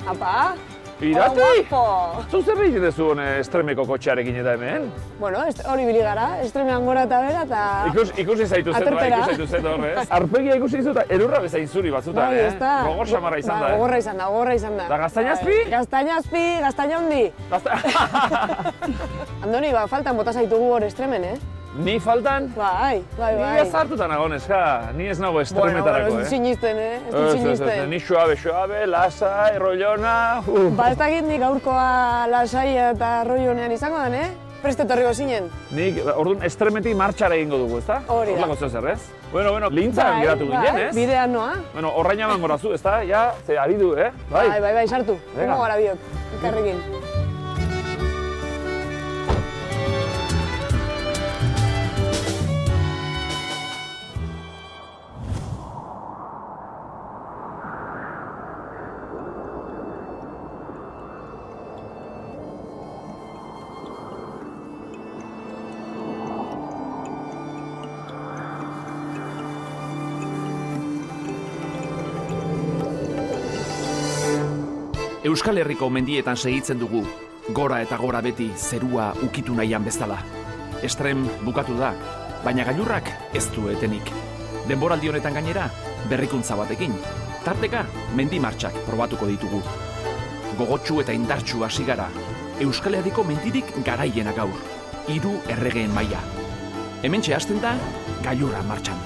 Apa? Irati! Guapo! Zu zer egiten duzu estremeko kotxearekin eta hemen? Bueno, hori bili gara, estremean gora eta bera eta... Ikusi zaitu zen, ikusi zaitu horrez. Arpegia ikusi dizu eta elurra bezain zuri batzutan, Bai, ez da. Gogor samarra izan da, Gogorra izan da. Da gaztainazpi? Gaztainazpi, gaztaina hondi. Andoni, faltan bota zaitugu hor estremen, Ni faltan? Bai. Ni ez hartuta nago, neska. Ni ez nago estremetarako, Bueno, ez dut sinisten, Ez dut sinisten. Ni suabe, lasai, rollona... Ba, ez dakit nik gaurkoa lasai eta rollonean izango den, Preste etorriko zinen. Nik, orduan, estremetik martxara egingo dugu, ezta? Hori da. Horlako zer, ez? Bueno, lintzan geratu ginen, ez? Bidean noa. Bueno, horraina eman gorazu, ezta? Ja, ze ari du, Bai, sartu. Venga. Como gara biok, ikarrekin. Euskal Herriko mendietan segitzen dugu, gora eta gora beti zerua ukitu nahian bezala. Estrem bukatu da, baina gailurrak ez du etenik. Denboraldi honetan gainera, berrikuntza batekin, tarteka mendi martxak probatuko ditugu. Gogotsu eta indartsu hasi gara, Euskal Herriko mendirik garaiena gaur, 3 erregeen maila. Hementxe hasten da, gailurra martxan.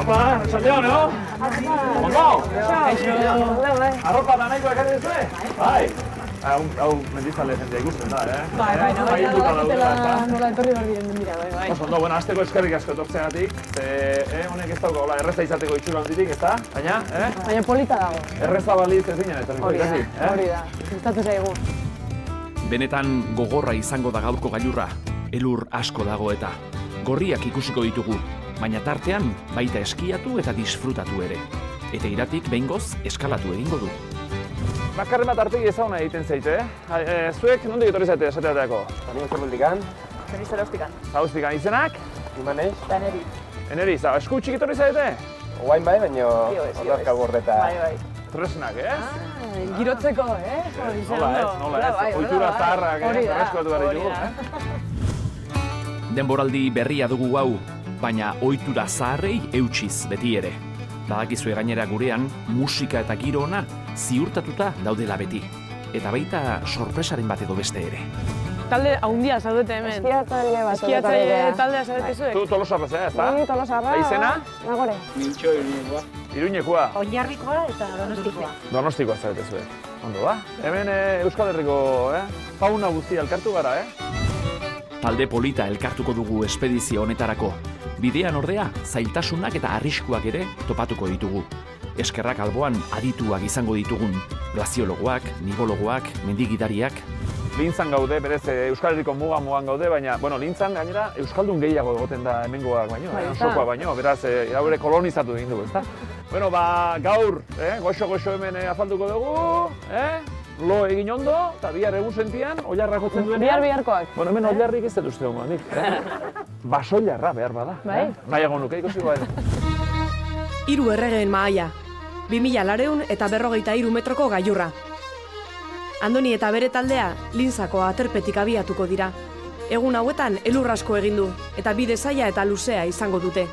Apa, esaldeon, no? Ondo? Arropa da nahiko ekarri duzue? Bai. Hau mendizale jendea ikusten da, Bai, nola etorri behar diren mendira, bai. Ondo, bueno, azteko eskerrik asko etortzeagatik, honek ez dauka, erreza izateko itxura handirik, ezta? Baina, Baina polita dago. Erreza balitz ez ginen, etorriko ikasi. Hori da, gustatu zaigu. Benetan gogorra izango da gaurko gailurra, elur asko dago eta gorriak ikusiko ditugu, baina tartean baita eskiatu eta disfrutatu ere. Eta Iratik behingoz eskalatu egingo du. Bakarren bat artegi ezaguna egiten zaite, zuek nondik etorri zaite esateateako? Ni Osterbeldikan. Ni Zaraustikan. Zaraustikan, izenak? Imanez. Daneri. Eneri, esku txik etorri zaite? Oain bai, baina ondazka gordeta. Bai. Tresnak, ez? Girotzeko, Nola ez, ohitura zaharrak, berreskuratu behar ditugu, Denboraldi berria dugu hau, baina ohitura zaharrei eutsiz beti ere. Badakizue gainera gurean, musika eta giro ona ziurtatuta daudela beti. Eta baita sorpresaren bat edo beste ere. Talde haundia zaudete hemen. Eskiatzaile taldea zaudete zuek. Tu Tolosarra zea, ezta? Ni Tolosarra. Izena? Nagore. Mintxo Iruñekoa. Iruñekoa. Oinarrikoa eta Donostikoa. Donostikoa zaudete zuek. Ondo ba? Hemen Euskal Herriko fauna guztia elkartu gara, Talde polita elkartuko dugu espedizio honetarako. Bidean ordea, zailtasunak eta arriskuak ere topatuko ditugu. Eskerrak alboan adituak izango ditugun, glaziologoak, nibologoak, mendigidariak. Lintzan gaude, berez Euskal Herriko mugan gaude, baina, Lintzan gainera Euskaldun gehiago egoten da hemengoak baino, osokoa baino, beraz, gaur kolonizatu egin dugu, ezta? Bueno, gaur, goxo hemen afalduko dugu, lo egin ondo, eta bihar egun sentian, oilarrak jotzen duenean. Biharkoak. Bueno, hemen oilarrik ez dut uste hongo, nik. Basoilarra behar bada. Bai. Nahiago nuke, ikusiko baina. 3 erregeen mahaia, 2400 eta 53 metroko gailurra. Andoni eta bere taldea Lintzako aterpetik abiatuko dira. Egun hauetan elur asko egin du eta bide zaila eta luzea izango dute.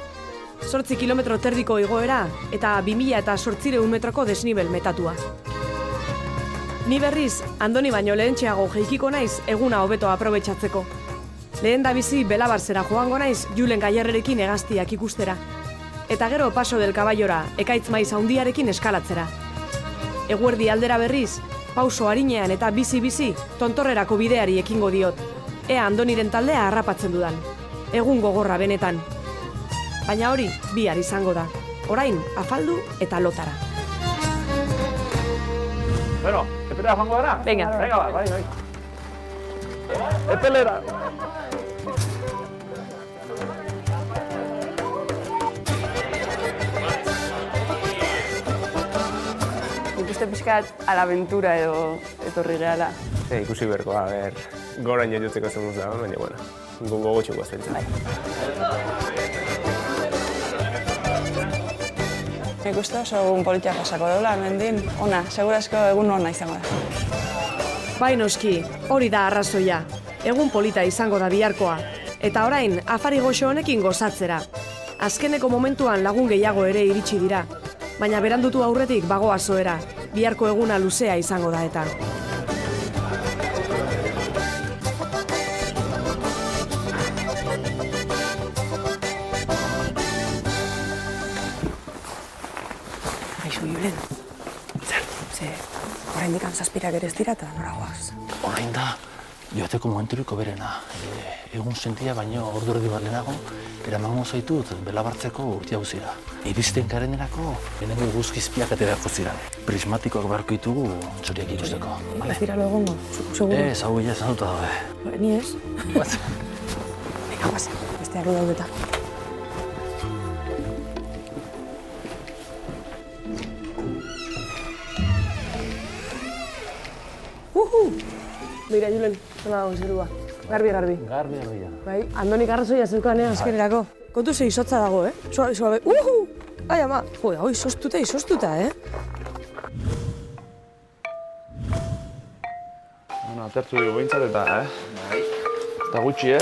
8 kilometro terdiko igoera eta 2800 metroko desnibel metatua. Ni berriz, Andoni baino lehentxeago jeikiko naiz eguna hobeto aprobetxatzeko. Lehen da bizi Belabarzera joango naiz Julen Gaillarrerekin hegaztiak ikustera. Eta gero Paso del Caballora ekaitz maiz handiarekin eskalatzera. Eguerdi aldera berriz, pauso arinean eta bizi-bizi tontorrerako bideari ekingo diot. Ea Andoniren taldea harrapatzen dudan. Egun gogorra benetan. Baina hori, bihar izango da. Orain, afaldu eta lotara. Bueno, epelera joango gara? Venga. Venga, bai. Epelera. Nik uste pixkat alabentura edo etorri gehala. Ikusi berko, goraino jotzeko zemuz da, baina, bueno, gongo gotxuko zentza. Nik uste oso egun politia pasako deula, mendin. Ona, segurazko egun ona izango da. Bai noski, hori da arrazoia. Egun polita izango da biharkoa. Eta orain, afari goxo honekin gozatzera. Azkeneko momentuan lagun gehiago ere iritsi dira. Baina berandutu aurretik bagoa zoera. Biharko eguna luzea izango da eta. Aixu, Julen. Zer? Orain dikan zazpirak ere ez dira eta nora goaz. Orain da, joateko momenturiko berena. Egun sentia baino ordu erdi bat lehenago, eramango zaitut belabartzeko urtia guzira. Iristen karenerako, lehenengo guzkizpiak aterako ziren. Prismatikoak beharko ditugu txoriak ikusteko. Ez dira lo egongo, seguro. Ez, hau bila esan duta dabe. Ni ez? Venga, guazen, besteak daudeta. Mira, Julen, zona dago zerua. Garbi. Garbi. Bai, Andonik arrazoia zeukan, azkenerako. Kontu ze izotza dago, Suabe. Ai, ama. Joder, hau izoztuta, Bueno, atertu dugu behintzat eta, Eta gutxi,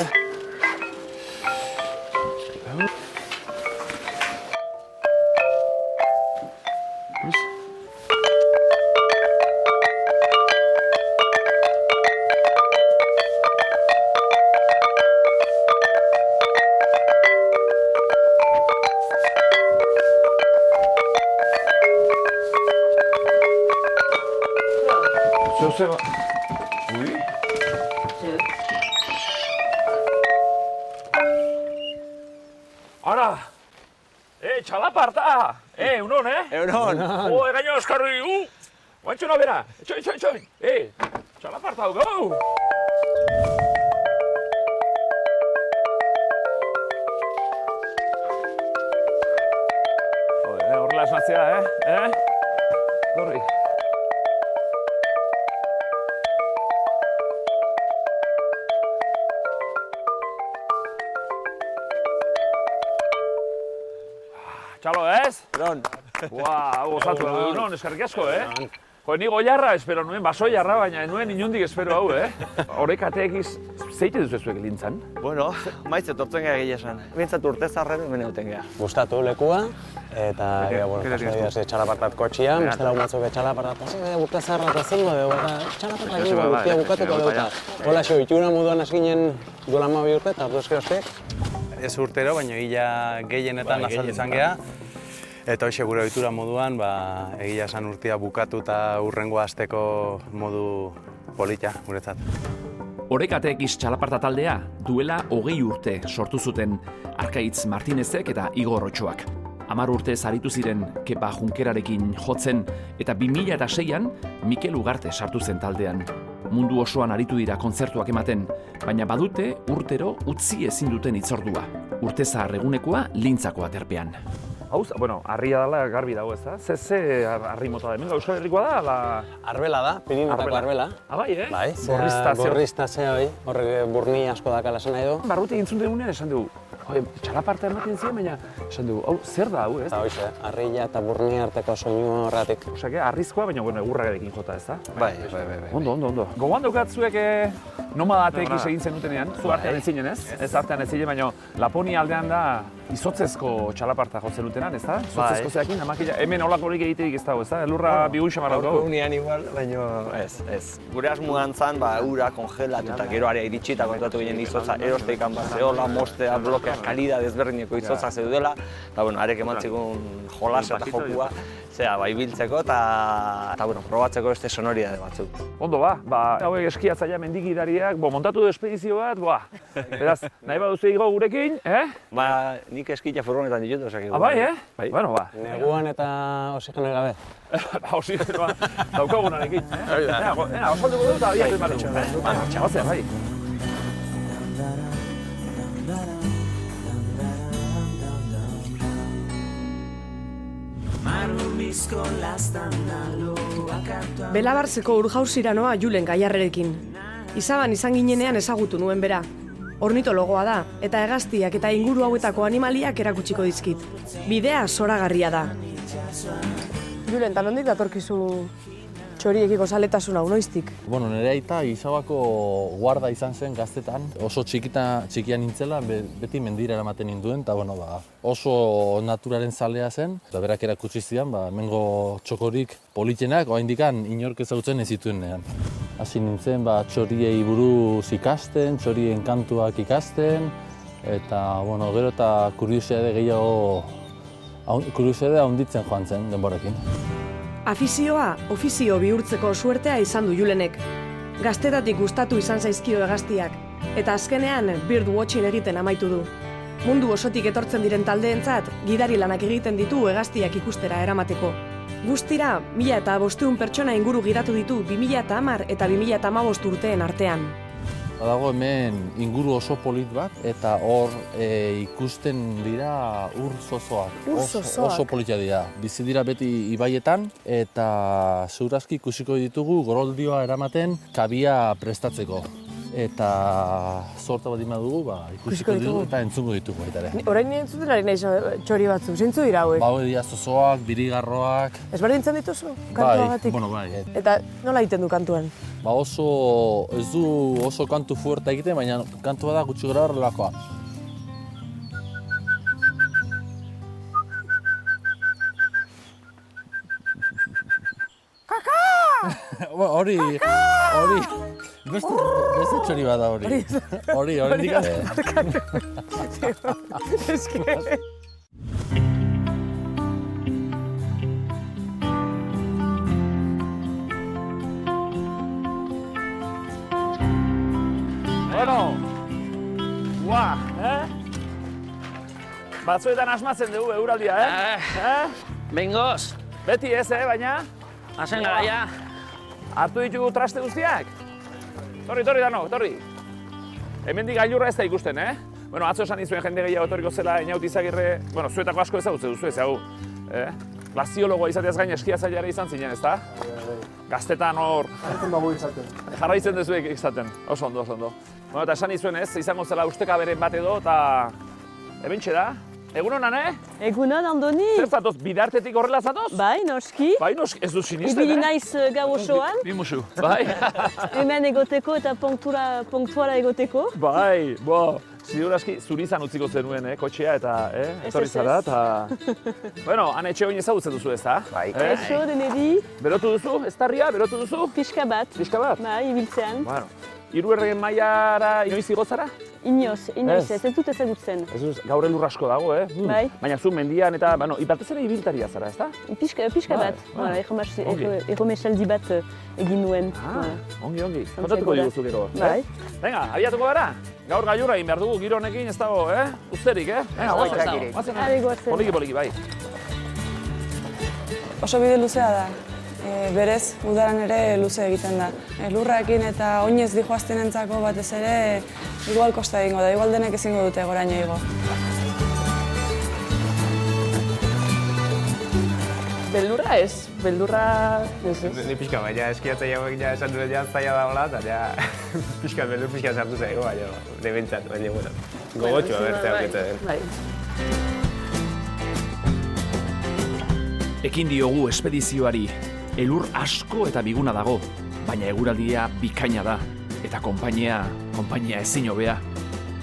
Zeba... Ui? Ara! Txalaparta! Unon, Euron! Gaino eskarri, Guantxo bera! Etxoin! Txalaparta hau, gau! Horrela esnatzea, Dorri. Txalo, ez? Euron! Hau gozatu, non, eskerrik asko, Jo, ni goiarra espero nuen, basoiarra, baina nuen inundik espero hau, Horrek ateekiz, zeite duzu zuek lintzan? Bueno, maiz etortzen gara gehi esan. Bintzat urte zarren hemen egoten gara. Gustatu lekua, eta jaso txalapartat kotxian, beste lagun batzuk txalapartat, urte zarra eta zingo dugu, eta txalapartat gingo urtea bukatuko dugu. Hola, itxura moduan eskinen duela 12 urte, eta ordu eskerostek. Ez urtero, baina egia gehienetan azaltzen geha. Eta hoxe gure ohitura moduan, egia esan urtea bukatu eta hurrengo hasteko modu polita guretzat. Orekateekiz txalaparta taldea duela 20 urte sortu zuten Arkaitz Martinezek eta Igor Otxoak. 10 urte aritu ziren Kepa Junkerarekin jotzen eta 2006an Mikel Ugarte sartu zen taldean. Mundu osoan aritu dira kontzertuak ematen, baina badute urtero utzi ezin duten hitzordua. Urtezahar egunekoa Lintzako aterpean. Hau, harria dela garbi dago, ez da? Ze harri mota da, hemen Euskal Herrikoa da, ala... Arbela da, Pirinotako arbela. Bai, Bai, borriztazea hori, horrek burni asko dakala esan nahi du. Barrutik entzun dugunean esan dugu, txalaparta ematen ziren, baina esan dugu, hau, zer da hau, ez? Eta hoxe, harria eta burni arteko soinu horretik. Osea, harrizkoa, baina egurrarekin jota, ez da? Bai. Ondo. Gogoan daukat zuek nomadateekiz egin zenutenean, zu artean ez zinen, ez? Ez artean ez zinen, baina Laponia aldean da izotzezko txalaparta jotzen dutenan, ez da? Izotzezko zeakin, amakila, hemen holakorik egiterik ez dago, ez da? Elurra bigun xamar dago. Gaurko unian igual, baina ez. Gure asmuan zan, ura kongelatu eta gero area iritsi eta kontatu ginen izotza erosteikan bat zehola, mostea, blokea, kalida desberdineko izotza zeudela. Eta, arek emantzikun jolasa eta jokua, bai biltzeko eta probatzeko beste sonoridade batzuk. Ondo hauek eskiatzaia mendikidariak, montatu du espedizio bat, beraz, nahi baduzu igo gurekin, Nik eskia furgonetan ditut, osea. Bai, Bueno, Neguan eta oxigenoi gabe. Oxigenoa daukagunarekin, oskalduko dut eta abiatu eman txabazea, bai. Maru Belabartzeko urjauzira noa Julen Gaiarrerekin. Izaban izan ginenean ezagutu nuen bera. Ornitologoa da, eta hegaztiak eta inguru hauetako animaliak erakutsiko dizkit. Bidea zoragarria da. Julen, eta nondik datorkizu txoriekiko zaletasuna, noiztik? Bueno, nire aita Izabako guarda izan zen gaztetan. Oso txikia nintzela, beti mendira eramaten ninduen, eta bueno, oso naturaren zalea zen. Eta berak erakutsi zidan, hemengo txokorik politxenak, oraindikan inork ezagutzen ez zituenean. Hasi nintzen txoriei buruz ikasten, txorien kantuak ikasten, eta bueno, gero eta kuriosidade handitzen joan zen denborekin. Afizioa ofizio bihurtzeko suertea izan du Julenek. Gaztetatik gustatu izan zaizkio hegaztiak, eta azkenean bird watching egiten amaitu du. Mundu osotik etortzen diren taldeentzat, gidari lanak egiten ditu hegaztiak ikustera eramateko. Guztira, 1500 pertsona inguru gidatu ditu 2010 eta 2015 urteen artean. Badago hemen inguru oso polit bat, eta hor ikusten dira ur zozoak. Oso politia dira. Bizi dira beti ibaietan, eta segurazki ikusiko ditugu goroldioa eramaten kabia prestatzeko. Eta sorta bat dugu, ikusiko ditugu eta entzungo ditugu baita ere. Orain entzuten ari nahi txori batzuk, zeintzu dira hauek? Hauek dira zozoak, birigarroak. Ezberdintzen dituzu kantuagatik? Bai. Eta nola egiten du kantuan? Ez du oso kantu fuerta egiten, baina kantua da gutxi gara horrelakoa. Hori, beste txori bat da hori. Hori dikate. Bueno, batzuetan asmatzen dugu euraldia, Bengoz, Beti ez, baina? hasen garaia. Hartu ditugu traste guztiak? Torri, Dano, torri. Hemendik gailurra ez da ikusten, Bueno, atzo esan izuen jende gehiago etorriko zela Einaut Izagirre, bueno, zuetako asko ezagutze duzu ez hau. Glaziologoa izateaz gain eskiatzaileare izan zinen, ezta? Gaztetan hor. Jarraitzen dezuek izaten. Oso ondo. Bueno, eta esan izuen ez, izango zela ustekaberen bat edo, eta hementxe da. Egun honan, Egunon, Andoni. Zer zatoz, bidartetik horrela zatoz? Bai, noski. Ez du sinisten, Ibili naiz gau osoan. Bi musu. Bai. Hemen egoteko eta punktuala egoteko. Bai, ziur zuri izan utziko zenuen, kotxea eta, etorri zara, eta... Bueno, han etxe hori ezagutzen duzu ez da? Bai. Eso, denedi. Berotu duzu, eztarria, berotu duzu? Pixka bat. Bai, ibiltzean. Bueno, 3 erregen mailara inoiz igozara? Inoz, ez dut ezagutzen. Ez duz, gaur elur asko dago, Bai. Baina zu mendian eta, batez ere ibiltaria zara, ez da? Pixka bat. Erromesaldi bat egin nuen. Ongi. Kontatuko diguzu gero. Bai. Venga, abiatuko gara? Gaur gailurra egin behar dugu, giro honekin ez dago, Usterik, Venga, guazen. Poliki, bai. Oso bide luzea da. Berez, udaran ere luze egiten da. Lurraekin eta oinez dijoaztenentzako batez ere igual kosta egingo da, igual denek ezingo dute goraino igo. Beldurra ez, Ni pixka, baina eskiatzaile hauek esan duen zaila dagoela, eta pixka sartu zaigo, baina nebentzat, baina bueno. Gogotxoa bertzea auketzen den. Ekin diogu espedizioari, elur asko eta biguna dago, baina eguraldia bikaina da, eta konpainia ezin hobea.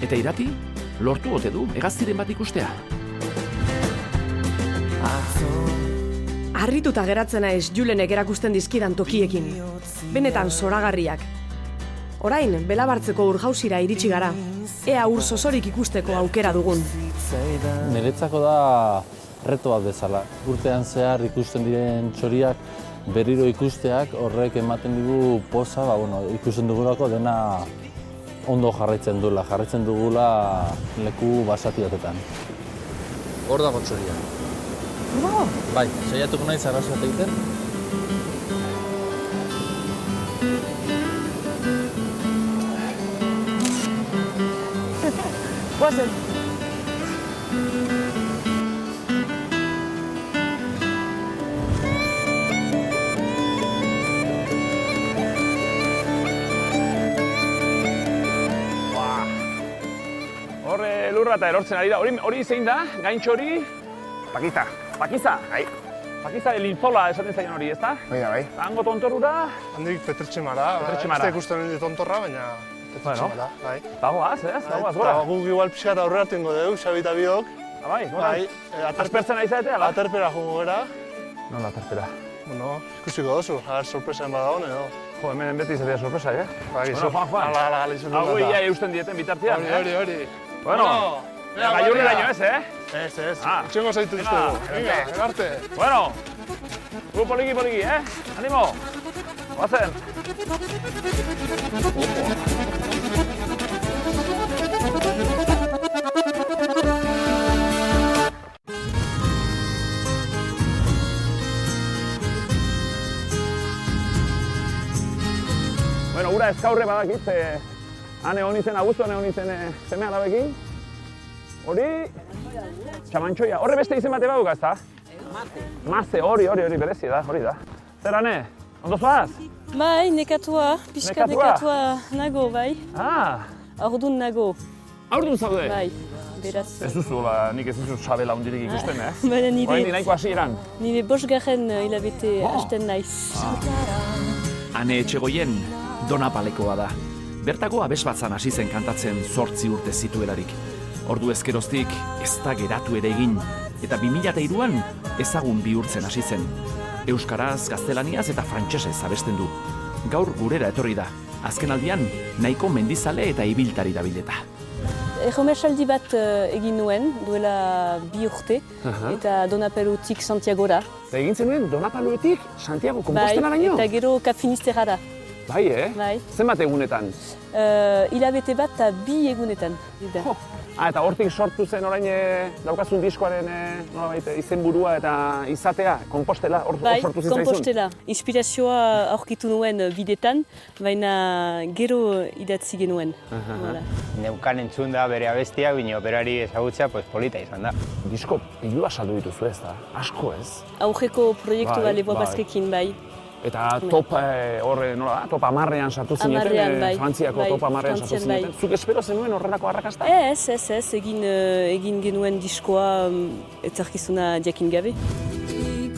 Eta irati, lortu ote du, hegaztiren bat ikustea. Harrituta geratzen naiz Julenek erakusten dizkidan tokiekin. Benetan zoragarriak. Orain, Belabartzeko urjauzira iritsi gara. Ea ur zozorik ikusteko aukera dugun. Niretzako da reto bat bezala. Urtean zehar ikusten diren txoriak berriro ikusteak horrek ematen digu poza, ikusten dugulako dena ondo jarraitzen dugula leku basati batetan. Hor dago txoria. Bai, saiatuko naiz arrazo bat egiten. Guazen. gailurra eta erortzen ari da. Hori zein da, gaintxo hori? Pakiza. Pakiza, Pakiza linzola esaten zaion hori, ezta? Bai. Hango tontorura? Handik Petrotximara. Petrotximara. Ez da ikusten hori tontorra, baina Petrotximara, bai. Dagoaz, dagoaz, gora. Eta guk igual pixka eta aurrera tengo dugu, Xabi eta biok. Bai, gora. Aspertzen ari zaite, ala? Aterpera jungo gara. Nola aterpera? Bueno, ikusiko dozu, agar sorpresaen badagoen edo. Jo, hemen beti izatea sorpresa, Bai, Juan. Ala, izan dut. Hau ia eusten dieten bitartean, Hori. Bueno, gailurreraino ez, Ez. Itxengo zaitu diztugu. Venga, arte. Bueno, gu poliki, Animo! Guazen! Bueno, ura eskaurre badakit, han egon nintzen, abuztuan egon nintzen seme alabekin. Hori... Txamantxoia. Horre beste izen bate baduka, ez da? Maze, hori berezi da, hori da. Zer, Ane? Ondo zoaz? Bai, nekatua, pixka nekatua nago, bai. Aurdun nago. Aurdun zaude? Bai, beraz. Ez duzu, nik ez duzu sabela hundirik ikusten, Baina nire... Orain nahiko hasieran. Nire bosgarren hilabete hasten naiz. Ane Etxegoien Donapalekoa da. Bertako abesbatzan hasi zen kantatzen 8 urte zituelarik. Ordu ezkeroztik ez da geratu ere egin, eta 2003an ezagun bihurtzen hasi zen. Euskaraz, gaztelaniaz eta frantsesez abesten du. Gaur gurera etorri da. Azken aldian, nahiko mendizale eta ibiltari dabileta. Erromesaldi bat egin nuen, duela 2 urte, eta Donapalutik Santiagora. Eta egin zenuen Donapaluetik Santiago Compostela-raino? Bai, eta gero Cap Finisterrara. Bai, Bai. Zenbat egunetan? Hilabete bat eta 2 egunetan. Eta hortik sortu zen orain daukazun diskoaren izenburua eta izatea, Compostela, hor sortu zitzaizun? Bai, Compostela. Inspirazioa aurkitu nuen bidetan, baina gero idatzi genuen. Neukan entzun da bere abestiak, baina operari ezagutzea polita izan da. Disko pilua saldu dituzu ez da, asko ez? Aurreko proiektua Leboa Baskekin, bai. Eta top horre, nola da? Top 10ean sartu zineten, Frantziako top 10ean sartu zineten. Zuk espero zenuen horrelako arrakasta? Ez, egin genuen diskoa etzarkizuna jakin gabe.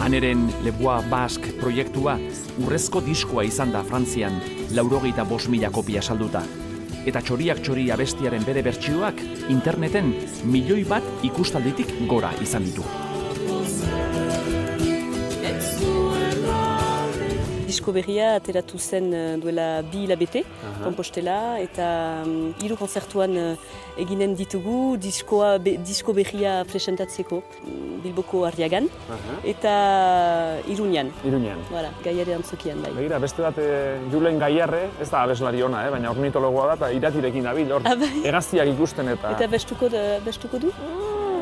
Aneren Leboa Basque proiektua urrezko diskoa izan da Frantzian 85.000 kopia salduta. Eta txoriak txori abestiaren bere bertsioak interneten 1 milioi bat ikustalditik gora izan ditu. Disko berria ateratu zen duela 2 hilabete, Compostela, eta 3 konzertuan eginen ditugu disko berria presentatzeko Bilboko Arriagan, eta Iruñan. Gaiare antzokian, bai. Begira, beste bat Julen Gaiarre, ez da abeslari ona, baina ornitologoa da, eta iratirekin dabil, hor hegaztiak ikusten eta... Eta bestuko du?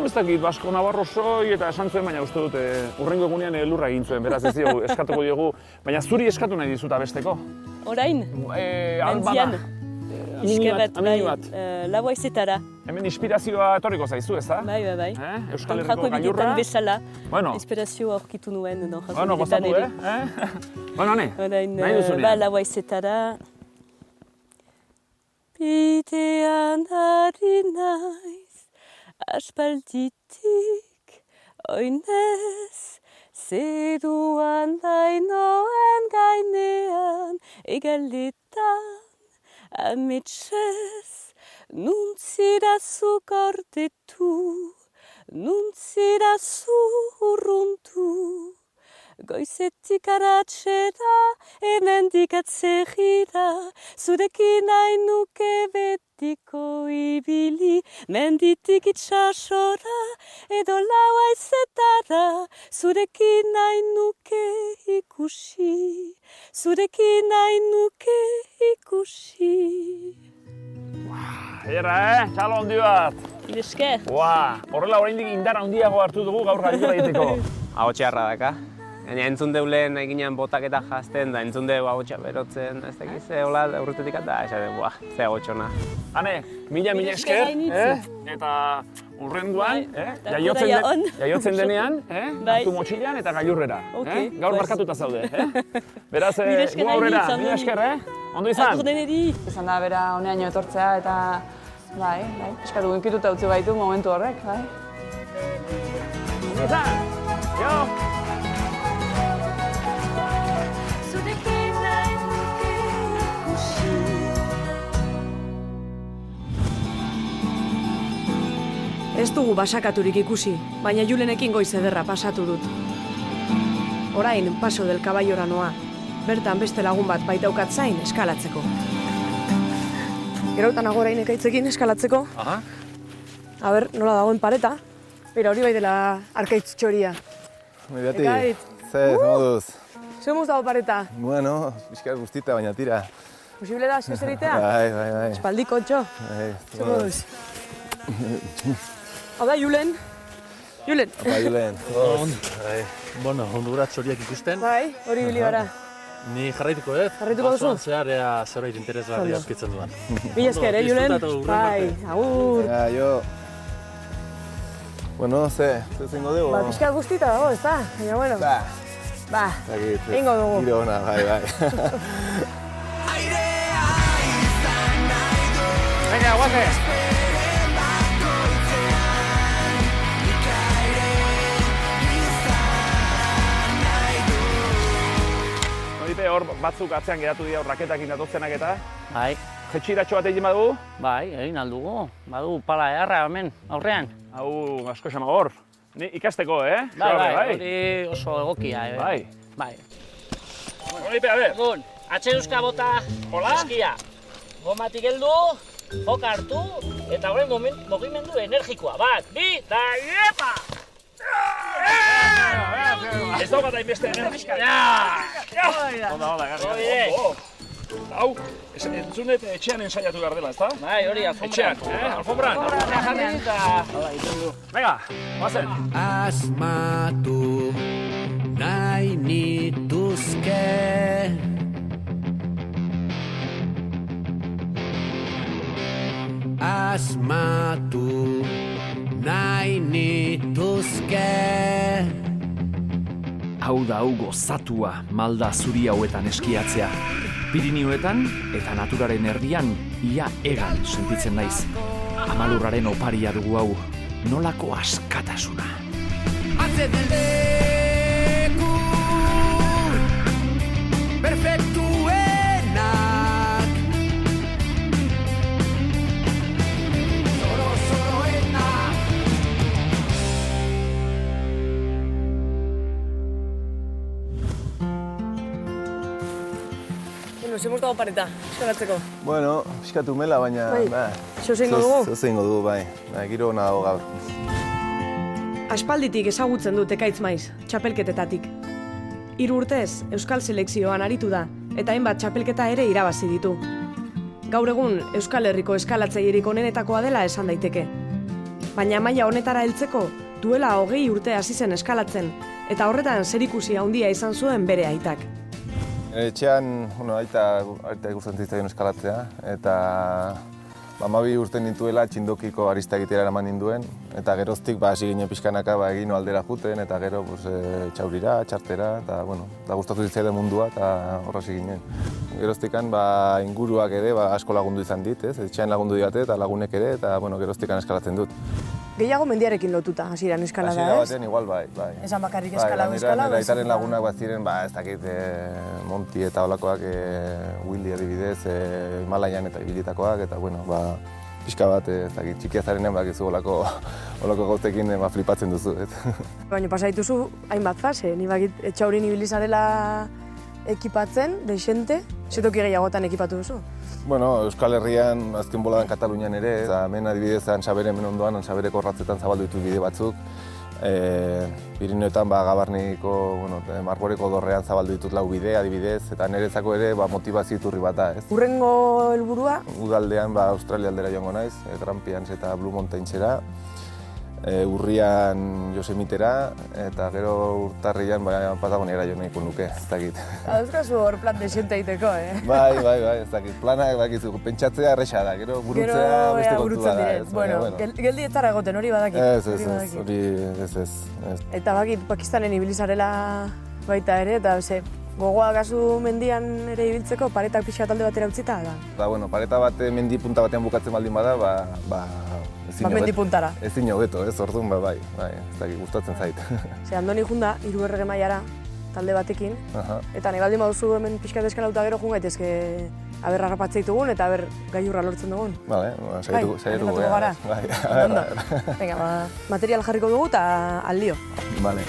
Ez dakit, Basko Navarro soi eta esan zuen, baina uste dut hurrengo egunean lurra egin zuen, beraz ez diogu, eskatuko diogu, baina zuri eskatu nahi dizut abesteko. Orain? Mentzian. Amini bat. Laua izetara. Hemen inspirazioa etorriko zaizu, ez da? Bai. Euskal Herriko gailurra. Kontrako bezala. Inspirazioa aurkitu nuen. Bueno, gozatu, Bueno, nahi duzunean. Ba, laua izetara. Bitean ari naiz. Aspalditik, oinez, zeruan lainoen gainean, egaletan, ametsez, nuntzirazu gordetu, nuntzirazu urruntu. Goizetik aratxera, hemendik atzerrira, zurekin nahi nuke betiko ibili, menditik itxasora, edo laua izetara, zurekin nahi nuke ikusi, zurekin nahi nuke ikusi. Ederra, txalo handi bat! Esker! Horrela oraindik indar handiago hartu dugu gaur gailurra egiteko. Ahotxearra daka. Gaina entzun deulen eginean botaketa jazten, da entzun deu ahotxa berotzen, ez dakiz, hola urrutetik eta esaten, ze ahotxona. Ane, mila esker, eta urrenduan, jaiotzen denean, hartu motxilan eta gailurrera. Gaur markatuta zaude. Beraz, gu aurrera, mila esker, ondo izan? Izan da bera honeaino etortzea eta Bai. Eskatu gunkituta utzi baitu momentu horrek, bai. Eta, jo! Ez dugu basakaturik ikusi, baina Julenekin goiz ederra pasatu dut. Orain, Paso del Caballora noa. Bertan beste lagun bat baitaukat zain eskalatzeko. Gerautan nago orain ekaitzekin eskalatzeko. Aha. A ber, nola dagoen pareta. Bera, hori bai dela arkaitz txoria. Mirati, Ekaitz. ze moduz? Zer muz dago pareta? Bueno, pixka guztita, baina tira. Posible da, zezeritea? Bai. Espaldiko, txo. Zer moduz? Hau da, Julen. Julen. Apa, Julen. Bueno, hondura txoriak ikusten. Bai, hori bili gara. Ni jarraituko ez. Jarraituko duzu? Basoan zehar ea zerbait interesgarri aurkitzen duan. Mila esker, Julen? Bai, agur. Ja, jo. Bueno, ze zingo dugu? Ba, pixka guztita dago, ez da? Baina, bueno. Ba, ingo dugu. Giro hona, bai. Venga, guaze! Hor batzuk atzean geratu dira raketakin datozenak eta? Bai. Jetxiratxo bat egin badugu? Bai, egin aldugu. Badu pala eharra hemen, aurrean. Hau, asko esama hor. Ni ikasteko, Bai, hori oso egokia, Bai. Horipe, a ber. Egun, atxeruzka bota eskia. Gomatik heldu, joka hartu, eta horren mugimendu energikoa. Bat, bi, da, iepa! Ez daugat hainbeste energika. Hola, garri. Hau, entzunet etxean ensaiatu behar dela, ezta? Bai, hori, alfombran. Etxean, alfombran. Venga, guazen. Asmatu nahi nituzke Asmatu nahi nituzke Hau da hau gozatua malda zuri hauetan eskiatzea. Pirinioetan eta naturaren erdian ia egan sentitzen naiz. Amalurraren oparia dugu hau, nolako askatasuna. Atzeten leku perfektuenak Zoro-zoroenak Nos hemos dado pareta, eskalatzeko. Bueno, pixkatu mela, baina... Zo zeingo dugu? Zo zeingo dugu, bai. Giro hona dago gaur. Aspalditik ezagutzen dut Ekaitz Maiz, txapelketetatik. 3 urtez Euskal Selekzioan aritu da, eta hainbat txapelketa ere irabazi ditu. Gaur egun Euskal Herriko eskalatzailerik onenetakoa dela esan daiteke. Baina maila honetara heltzeko duela 20 urte hasi zen eskalatzen, eta horretan zerikusi handia izan zuen bere aitak. Etxean, aita ikusten zitzaion eskalatzea, eta 12 urte nintuela txindokiko arista egitera eraman ninduen, eta geroztik hasi ginen pixkanaka egin aldera juten, eta gero txaurira, txartera, eta gustatu zitzaidan mundua, eta horra hasi ginen. Geroztikan inguruak ere asko lagundu izan dit, etxean lagundu diate eta lagunek ere, eta geroztikan eskalatzen dut. Gehiago mendiarekin lotuta hasieran eskalada, ez? Hasiera batean igual, bai. Esan bakarrik eskalada, Nire aitaren lagunak bat ziren, ez dakit, Monti eta olakoak, Willy adibidez, Himalaian eta ibilitakoak, eta pixka bat, ez dakit, txikia zarenean bakizu olako gauzekin flipatzen duzu, Baina pasaituzu hainbat fase, ni bakit etxaurin ibilizarela ekipatzen, deixente, zetoki gehiagotan ekipatu duzu? Bueno, Euskal Herrian, azken boladan Katalunian ere, eta hemen adibidez Ansabere hemen ondoan, Ansabereko horratzetan zabaldu ditu bide batzuk. Pirinioetan Gabarniko, Marboreko dorrean zabaldu ditut 4 bide adibidez, eta niretzako ere motivazio iturri bat da, ez? Hurrengo helburua? Udaldean Australia aldera joango naiz, Grampians eta Blue Mountainsera. Urrian Yosemitera, eta gero urtarrian Patagoniara jo nahiko nuke, ez dakit. Euskazu hor plan desiente egiteko, Bai, ez dakit. Planak bakizu, pentsatzea erresa da, gero burutzea beste kontua da. Bueno, geldi ez zara egoten, hori badakit. Ez, hori ez. Eta bakit Pakistanen ibilizarela baita ere, eta Gogoa gazu mendian ere ibiltzeko paretak pixka talde batera utzita da. Bueno, pareta bat mendi punta batean bukatzen baldin bada, mendi puntara. Ezin hobeto, ez, orduan, bai, ez dakit, gustatzen zait. Ze Andoni junda, 3 errege mailara, talde batekin, eta nahi baldin baduzu hemen pixka deskalauta gero jun gaitezke aber harrapatzea ditugun eta aber gailurra lortzen dugun. Bale, saiatuko gara. Bai, Ondo. Venga, material jarriko dugu eta aldio. Bale.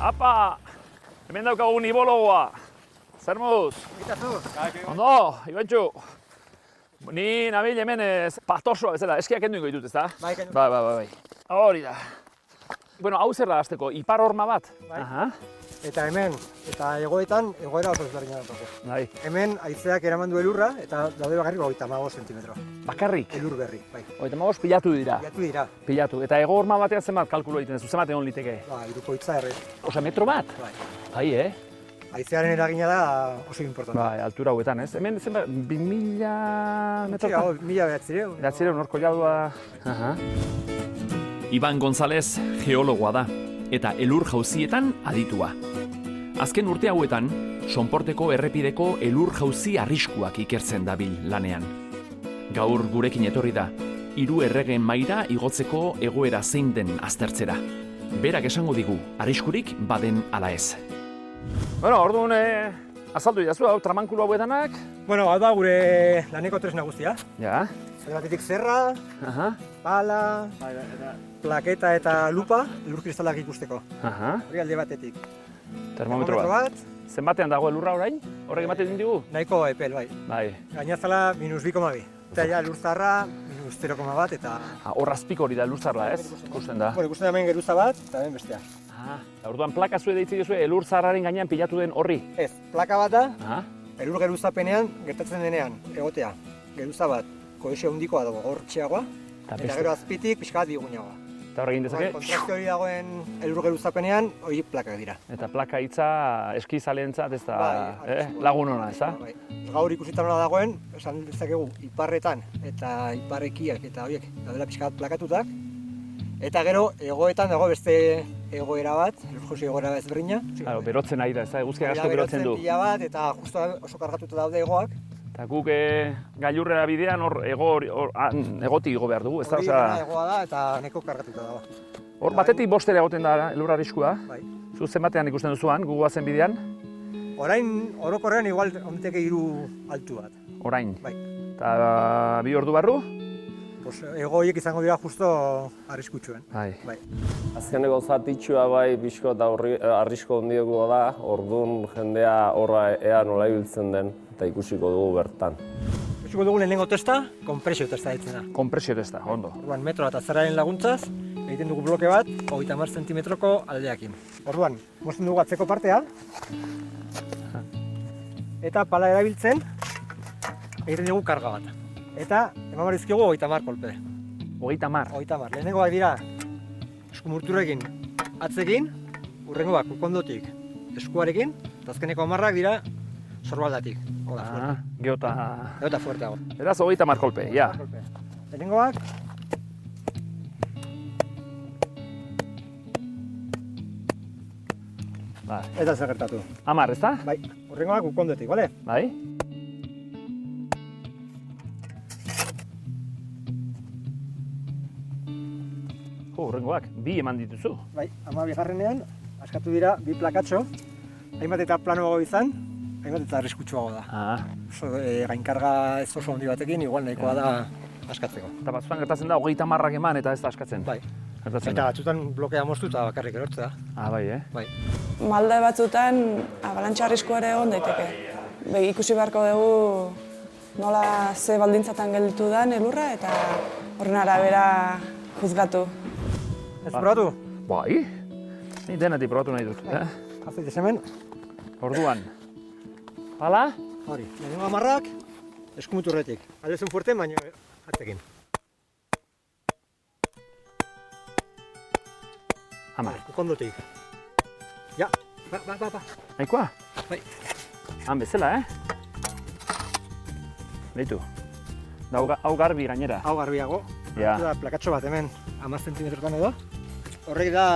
Apa! Hemen daukagu nibologoa. Zer moduz? Ondo, Ibantxu. Ni nabil hemen patosoa bezala, eskiak kendu ingo ditut, ez da? Bai, kendu. Bai. Hori da. Bueno, hau zer da azteko, ipar horma bat? Bai. Eta hemen, eta egoetan, egoera oso ezberdina dago. Bai. Hemen haizeak eraman du elurra eta daude bakarrik 35 zentimetro. Bakarrik? Elur berri, bai. 35 pilatu dira? Pilatu. Eta ego horma batean zenbat kalkulo egiten duzu, zenbat egon liteke? Ba, irukoitza erre. Osea, metro bat? Bai, Haizearen eragina da oso importante. Bai, altura hauetan, ez? Hemen zenbat, 2000 metrotan? 1900. 1900, norko jadua... Iban González geologoa da, eta elur jauzietan aditua. Azken urte hauetan, Sonporteko errepideko elur jauzi arriskuak ikertzen dabil lanean. Gaur gurekin etorri da, 3 erregeen maila igotzeko egoera zein den aztertzera. Berak esango digu, arriskurik baden ala ez. Bueno, orduan azaldu idazu, hau tramankulo hauetanak? Bueno, hau da gure laneko tresna guztia. Ja. Batetik zerra, pala, plaketa eta lupa, elur kristalak ikusteko. Hori alde batetik. Termometro bat. Zenbatean dago elurra orain? Horrek ematen digu? Nahiko epel, bai. Gainazala -2,2. Eta ja lurzarra -0,1 eta... Hor azpiko hori da lurzarra, ez? Ikusten da. Bueno, ikusten da hemen geruza bat eta hemen bestea. Orduan plaka zue deitzi duzue elur zarraren gainean pilatu den horri? Ez, plaka bat da, elur geruzapenean gertatzen denean egotea. Geruza bat, kohesio handikoa dago gortxeagoa, eta gero azpitik pixka bat bigunagoa. Eta horrekin dezake? Kontraste hori dagoen elur geruzapenean, hori plakak dira. Eta plaka hitza eskizaleentzat ez da lagun ona, ez da? Gaur ikusitan nola dagoen, esan dezakegu iparretan eta iparrekiak eta horiek daudela pixka bat plakatutak. Eta gero, egoetan dago beste egoera bat, elur-jauzi egoera bat ezberdina. Berotzen ari da, ez da? Eguzkiak asko berotzen du. Pila bat eta justu oso kargatuta daude egoak. Eta guk gailurrera bidean hor egotik igo behar dugu, ez da? Hori egoa da eta neko kargatuta dago. Hor batetik bostera egoten da elur arriskua. Zu zenbatean ikusten duzuan, gugoazen bidean? Orain, orokorrean igual onteke 3 altu bat. Orain? Bai. Eta 2 ordu barru? Egoiek izango dira justo arriskutsuen. Bai. Azkeneko zatitxua bai pixko eta arrisko handiagoa da, orduan jendea horra ea nola ibiltzen den eta ikusiko dugu bertan. Ikusiko dugu lehenengo testa, konpresio testa ditzen da. Konpresio testa, ondo. Orduan metro eta zerraren laguntzaz, egiten dugu bloke bat, 30 zentimetroko aldeakin. Orduan, mozten dugu atzeko partea, eta pala erabiltzen, egiten dugu karga bat. Eta eman barizkigu 30 kolpe. 30? 30. Lehenengoak dira eskumurturekin atzekin, hurrengoak ukondotik eskuarekin, eta azkeneko 10 dira sorbaldatik. Geota fuerteago. Beraz 30 kolpe, ja. Lehenengoak eta zer gertatu. 10, ez da? Bai, hurrengoak ukondotik, bale? Bai. Hurrengoak, 2 eman dituzu. Bai, 12garrenean askatu dira 2 plakatxo, hainbat eta planoago izan, hainbat eta arriskutsuago da. Gainkarga ez oso handi batekin, igual nahikoa da askatzeko. Eta batzutan gertatzen da 30 eman eta ez da askatzen. Bai. Eta batzutan blokea moztu eta bakarrik erortzea. Bai, Bai. Malde batzutan abalantxa arriskua ere egon daiteke. Ikusi beharko dugu nola ze baldintzatan gelditu den elurra eta horren arabera juzgatu. Ez probatu? Bai, ni denetik probatu nahi dut. Azeitez hemen. Orduan, pala? Hori, lehenengo 10ak eskumuturretik. Aldezen fuerte, baina atzekin. 10. Ukondotik. Ja, Nahikoa? Bai. Han bezala, Beitu. Hau garbi gainera. Hau garbiago. Ja. Plakatxo bat hemen, 10 zentimetrotan edo. Horrek da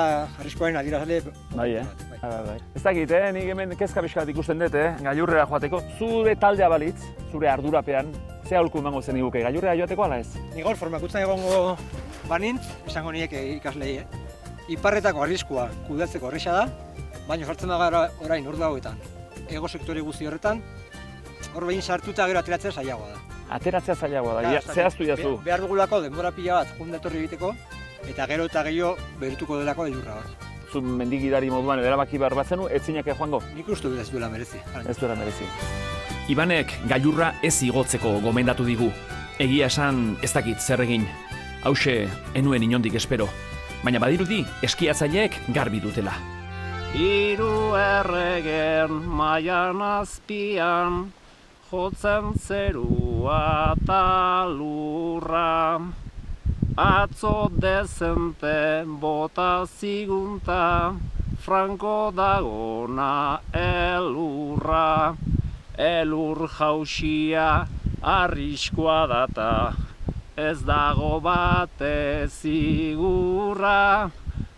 arriskuaren adierazle. Bai. Ez dakit, nik hemen kezka pixkat ikusten dut, gailurrera joateko. Zure taldea balitz, zure ardurapean, ze aholku emango zen iguke, gailurrera joateko ala ez? Nik gaur formakuntzan egongo banintz, esango niek ikaslei, Iparretako arriskua kudeatzeko erresa da, baina sartzen da gara orain urte hauetan. Ego sektore guzti horretan, hor behin sartuta gero ateratzea zailagoa da. Ateratzea zailagoa da, zehaztu jazu. Behar dugulako denbora pila bat junda etorri egiteko, eta gero eta gehiago berutuko delako gailurra bat. Zu mendigidari moduan erabaki behar bat zenu, ez zinake joango? Nik uste ez duela merezi. Ez duela merezi. Ibanek gailurra ez igotzeko gomendatu digu. Egia esan ez dakit zer egin. Hauxe, enuen inondik espero. Baina badirudi eskiatzaileek garbi dutela. Hiru erregen mailan azpian, jotzen zerua eta lurra. Atzo dezente bota zigunta, franko dagona elurra. Elur jausia arriskua data, ez dago bate zigurra.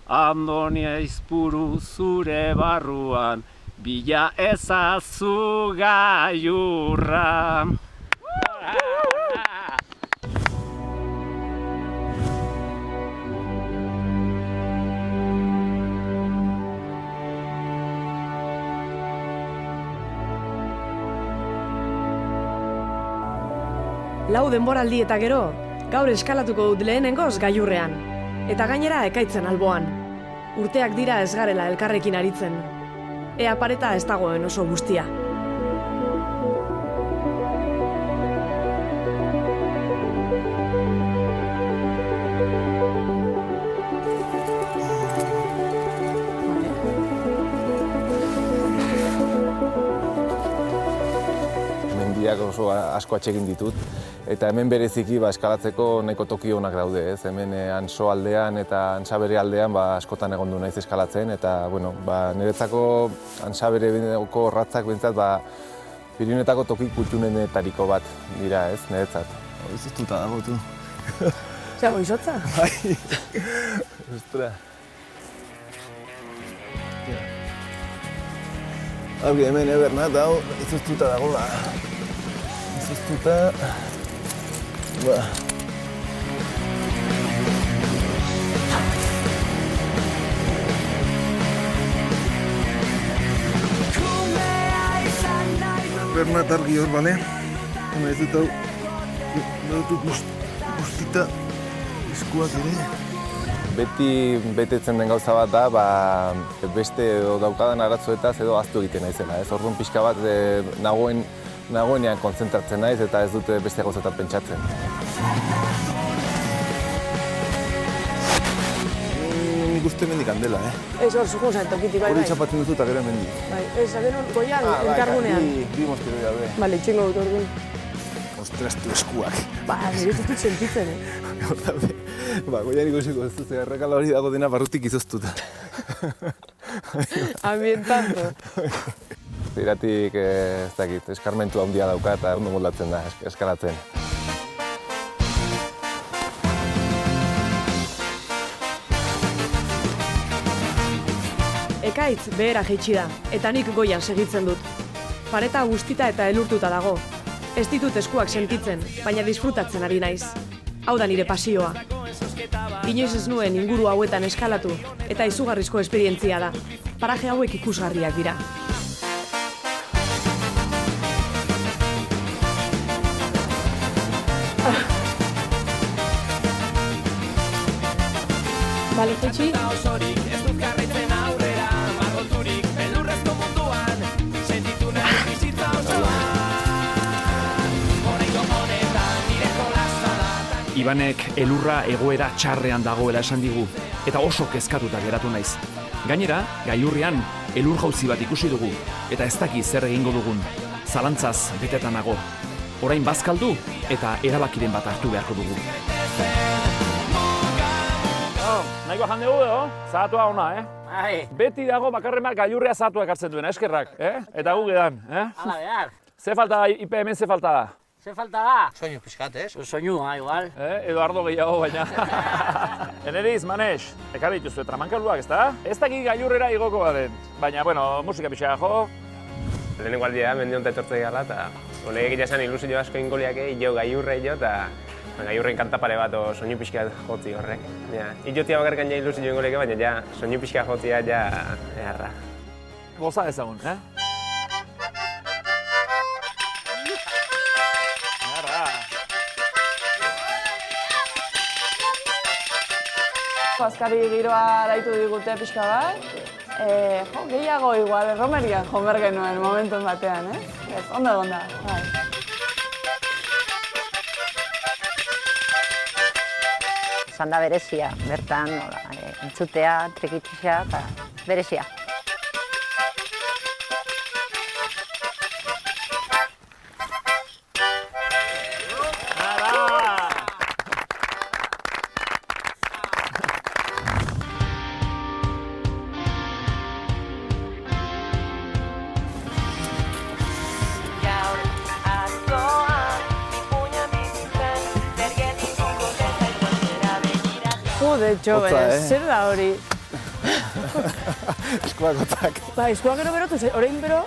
Andonia izpuru zure barruan, bila ezazu gailurra. Lau denboraldi eta gero, gaur eskalatuko dut lehenengoz gailurrean. Eta gainera ekaitzen alboan. Urteak dira ez garela elkarrekin aritzen. Ea pareta ez dagoen oso guztia. Mendiak oso asko atsegin ditut. Eta hemen bereziki eskalatzeko nahiko toki onak daude, ez? Hemen Antso aldean eta Antsabere aldean askotan egon du naiz eskalatzen eta niretzako Antsabereko ratzak behintzat Pirinetako toki kultunenetariko bat dira, ez? Niretzat. Izoztuta dago, tu. Zago izotza? Bai. Ostra. Hau hemen Bernat, hau izoztuta dago da. Izoztuta... Bernat argi hor, bale? Hona ez dut hau... Badutut guztita... eskuak ere. Beti betetzen den gauza bat da, beste daukadan aratzoetaz edo ahaztu egiten naizela. Orduan pixka bat nagoenean kontzentratzen naiz eta ez dute beste gauzetan pentsatzen. Nik uste mendik handela, Ez hor, zukun zain tokiti, bai. Hori txapatzen duzu eta gero mendik. Bai, ez, gero goian, enkargunean. Bi mozkero daude. Bale, txingo dut orduan. Ostras, tu eskuak. Nire ez dut sentitzen, Hor daude. Goian ikusiko ez dut, errekala hori dago dena barrutik izoztuta. Ambientando. Iratik, ez dakit, eskarmentu handia dauka eta ondo moldatzen da eskalatzen. Ekaitz behera jaitsi da, eta nik goian segitzen dut. Pareta guztita eta elurtuta dago. Ez ditut eskuak sentitzen, baina disfrutatzen ari naiz. Hau da nire pasioa. Inoiz ez nuen inguru hauetan eskalatu, eta izugarrizko esperientzia da. Paraje hauek ikusgarriak dira. Bale, jaitsi. Ibanek elurra egoera txarrean dagoela esan digu, eta oso kezkatuta geratu naiz. Gainera, gailurrean elur jauzi bat ikusi dugu, eta ez daki zer egingo dugun. Zalantzaz betetan nago. Orain bazkaldu eta erabakiren bat hartu beharko dugu. Nahikoa jande gu, Zahatua ona, Beti dago bakarremak gailurrea zatua ekartzen duena, eskerrak, Eta gu gedan, Hala behar. Ze falta da, Ipe, hemen ze falta da? Ze falta da? Soinu pixkat, Soinu, igual. Edo ardo gehiago, baina. Eneriz, Manex, ekarri dituzu tramankaluak, ezta? Ez dakik gailurrera igoko baden, baina, bueno, musika pixka jo. Lehenengo aldia, mendi honetan etortzei gala, eta honek egitea esan ilusio asko ingoliak jo gailurre eta gailurrein kanta pare bat o soinu pixka jotzi horrek. Iotia bakarkan ja ilusio ingoliak, baina ja soinu pixka jotzia ja eharra. Goza ezagun, Azkari giroa daitu digute pixka bat. Gehiago igual, erromerian jomer genuen momentuen batean, Ez, ondo egon da, bai. Izan da berezia, bertan, entzutea, trikitxea eta berezia. De hecho, zer da hori? Eskuak gotzak. Ba, eskuak gero berotu, orain bero,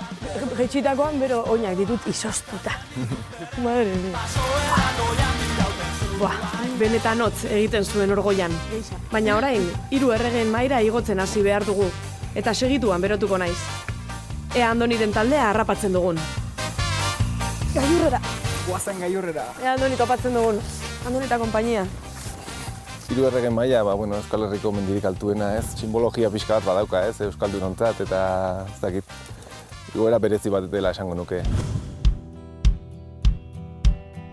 jaitsitakoan bero oinak ditut izoztuta. Madre mia. Benetan hotz egiten zuen orgoian. Baina orain, 3 erregeen mahaira igotzen hasi behar dugu. Eta segituan berotuko naiz. Ea Andoniren taldea harrapatzen dugun. Gailurrera. Guazen gailurrera. Ea Andoni topatzen dugun. Andoni eta kompainia. 3 erregen maila, Euskal Herriko mendirik altuena, simbologia pixka bat badauka, euskaldunontzat, eta ez dakit, igoera berezi bat dela esango nuke.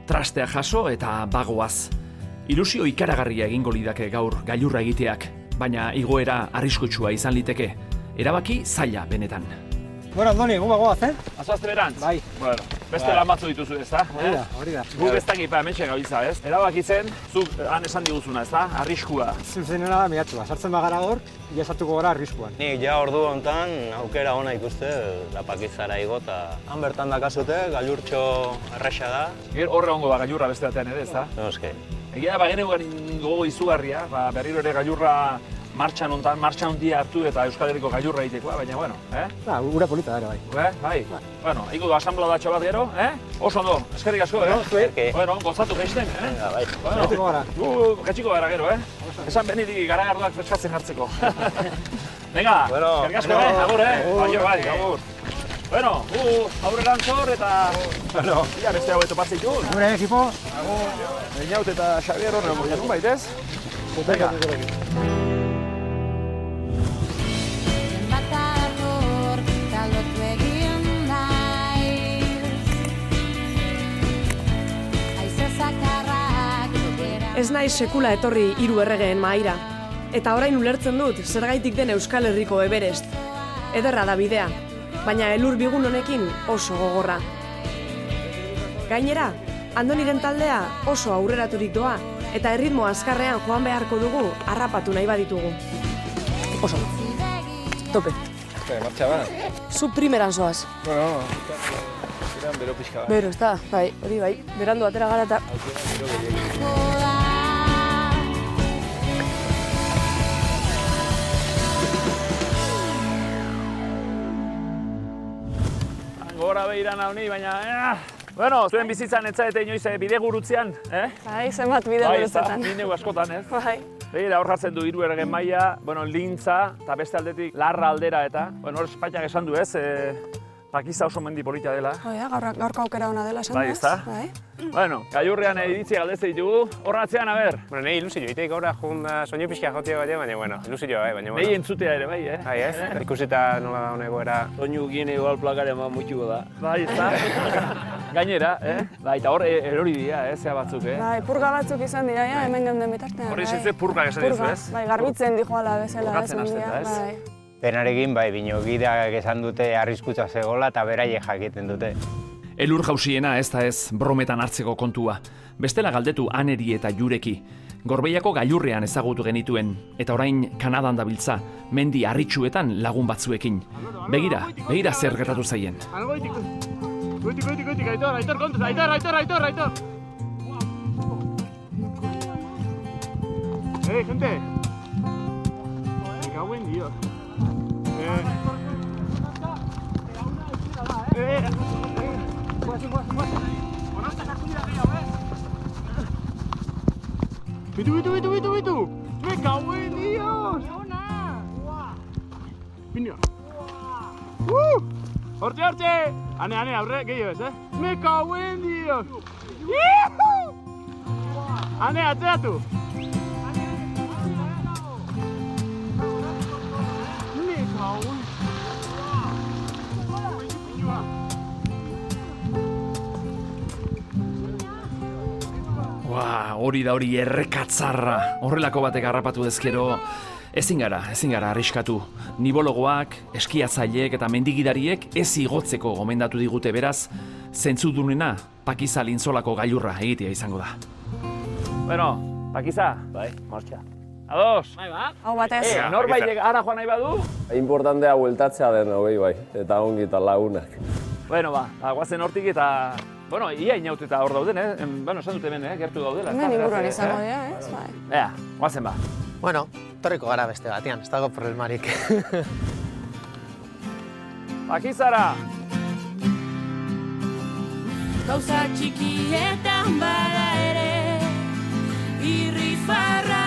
Trastea jaso eta bagoaz. Ilusio ikaragarria egingo lidake gaur gailurra egiteak, baina igoera arriskutsua izan liteke. Erabaki zaila benetan. Bueno, Andoni, gu bagoaz, Azoazte berantz? Bai. Bueno, beste lan batzu dituzu, ezta? Hori da. Guk ez dakit hementxe gabiltza, ez? Erabakitzen, zuk han esan diguzuna, ezta? Arriskua. Zuzenera da miratxua, sartzen bagara hor, ja sartuko gara arriskuan. Nik ja ordu honetan aukera ona ikuste Lapakizara igo eta han bertan dakazute, gailurtxo erresa da. Horre hongo da gailurra beste batean ere, ezta? Noske. Egia da, geneugan gogo izugarria, berriro ere gailurra martxan hondia hartu eta Euskal Herriko gailurra egitekoa, baina, bueno, Ura polita da ere, bai. Bueno, iko du asanbladatxo bat gero, Oso ondo, eskerrik asko, Bueno, gozatu geizten, Bai. Jaitiko gara. Jaitiko gara gero, Esan benidik garagardoak freskatzen hartzeko. Venga, eskerrik asko, agur, bai, agur. Bueno, aurre lantzor eta... Bueno, ia beste hau etopatzen ditu. Gure ekipo. Agur. Einaut eta Xabier horren moianun baitez. Venga. Ez naiz sekula etorri 3 erregeen mahaira. Eta orain ulertzen dut zergaitik den Euskal Herriko Everest. Ederra da bidea, baina elur bigun honekin oso gogorra. Gainera, Andoniren taldea oso aurreraturik doa eta erritmo azkarrean joan beharko dugu harrapatu nahi baditugu. Oso. Tope. Martxa ba. Zu primeran zoaz. Bueno, iran bero pixka bat. Bero, ez da, bai, hori bai, berandu atera gara eta... Gora behiran hau ni, baina... Bueno, zuen bizitzan etzaete inoiz bide gurutzean, Bai, zenbat bide gurutzetan. Bai, neu askotan, ez? Bai. Begira, hor jartzen du 3 erregen maila, lintza, eta beste aldetik larra aldera eta, hor Espainiak esan du, ez? Pakiza oso mendi polita dela. Gaurko aukera ona dela esan Bai, ezta? Bai. Bueno, gailurrean iritzia galdezte ditugu, horratzean, aber. Bueno, nahi ilusio, iteik gaur junda soinu pixka jotia baina, bueno, ilusio, baina, bueno. Nahi entzutea ere, bai, Bai, ez? Ikusita nola da honek goera. Soinu gine igual plakare eman mutxuko da. Bai, ezta? Gainera, Bai, eta hor erori dira, zea batzuk, Bai, purga batzuk izan dira, hemen geunden bitartean. Horri zizue purgak esan dizu, ez? Bai, garbitzen dijoala bezala esan dira, Penarekin, bai, bino gideak esan dute arriskutza zegoela eta beraiek jakiten dute. Elur jausiena ez da ez brometan hartzeko kontua. Bestela galdetu Aneri eta Jureki. Gorbeiako gailurrean ezagutu genituen, eta orain Kanadan dabiltza, mendi harritsuetan lagun batzuekin. Begira zer gertatu zaien. Goitik, Aitor, kontuz, Aitor! Gente! Me cago en Dios. Bitu! Me cago en Dios! Pinio! Hortxe! Ane, aurre, gehiago ez, Me cago en Dios! Ane, atzeatu! Me cago en... Hori da hori errekatzarra. Horrelako batek harrapatu dezkero, ezin gara arriskatu. Nibologoak, eskiatzaileek eta mendigidariek ez igotzeko gomendatu digute, beraz, zentzudunena Pakiza lintzolako gailurra egitea izango da. Bueno, Pakiza. Bai, martxa. Ados. Bai, ba. Hau batez. Norbait ara joan nahi badu? Importantea bueltatzea den hogei bai, eta ongi eta lagunak. Bueno, guazen hortik eta... Bueno, ia inaut eta hor dauden, Bueno, esan dut hemen, gertu daudela. Hemen inguruan izango dira, Bai. Ea, guazen ba. Bueno, torriko gara beste batean, ez dago problemarik. Pakizara! Gauza txikietan bada ere, irrifarra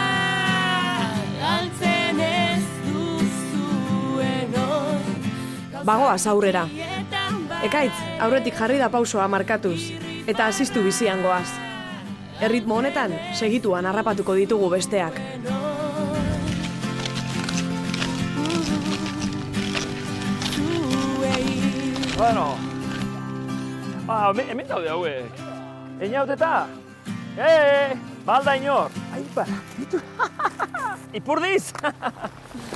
galtzen ez duzuen hor. Bagoaz aurrera. Ekaitz, aurretik jarri da pausoa markatuz, eta asistu bizian goaz. Erritmo honetan, segituan harrapatuko ditugu besteak. Bueno, hemen daude hauek. Einaut eta? Balda inor. Aipa, Ipurdiz!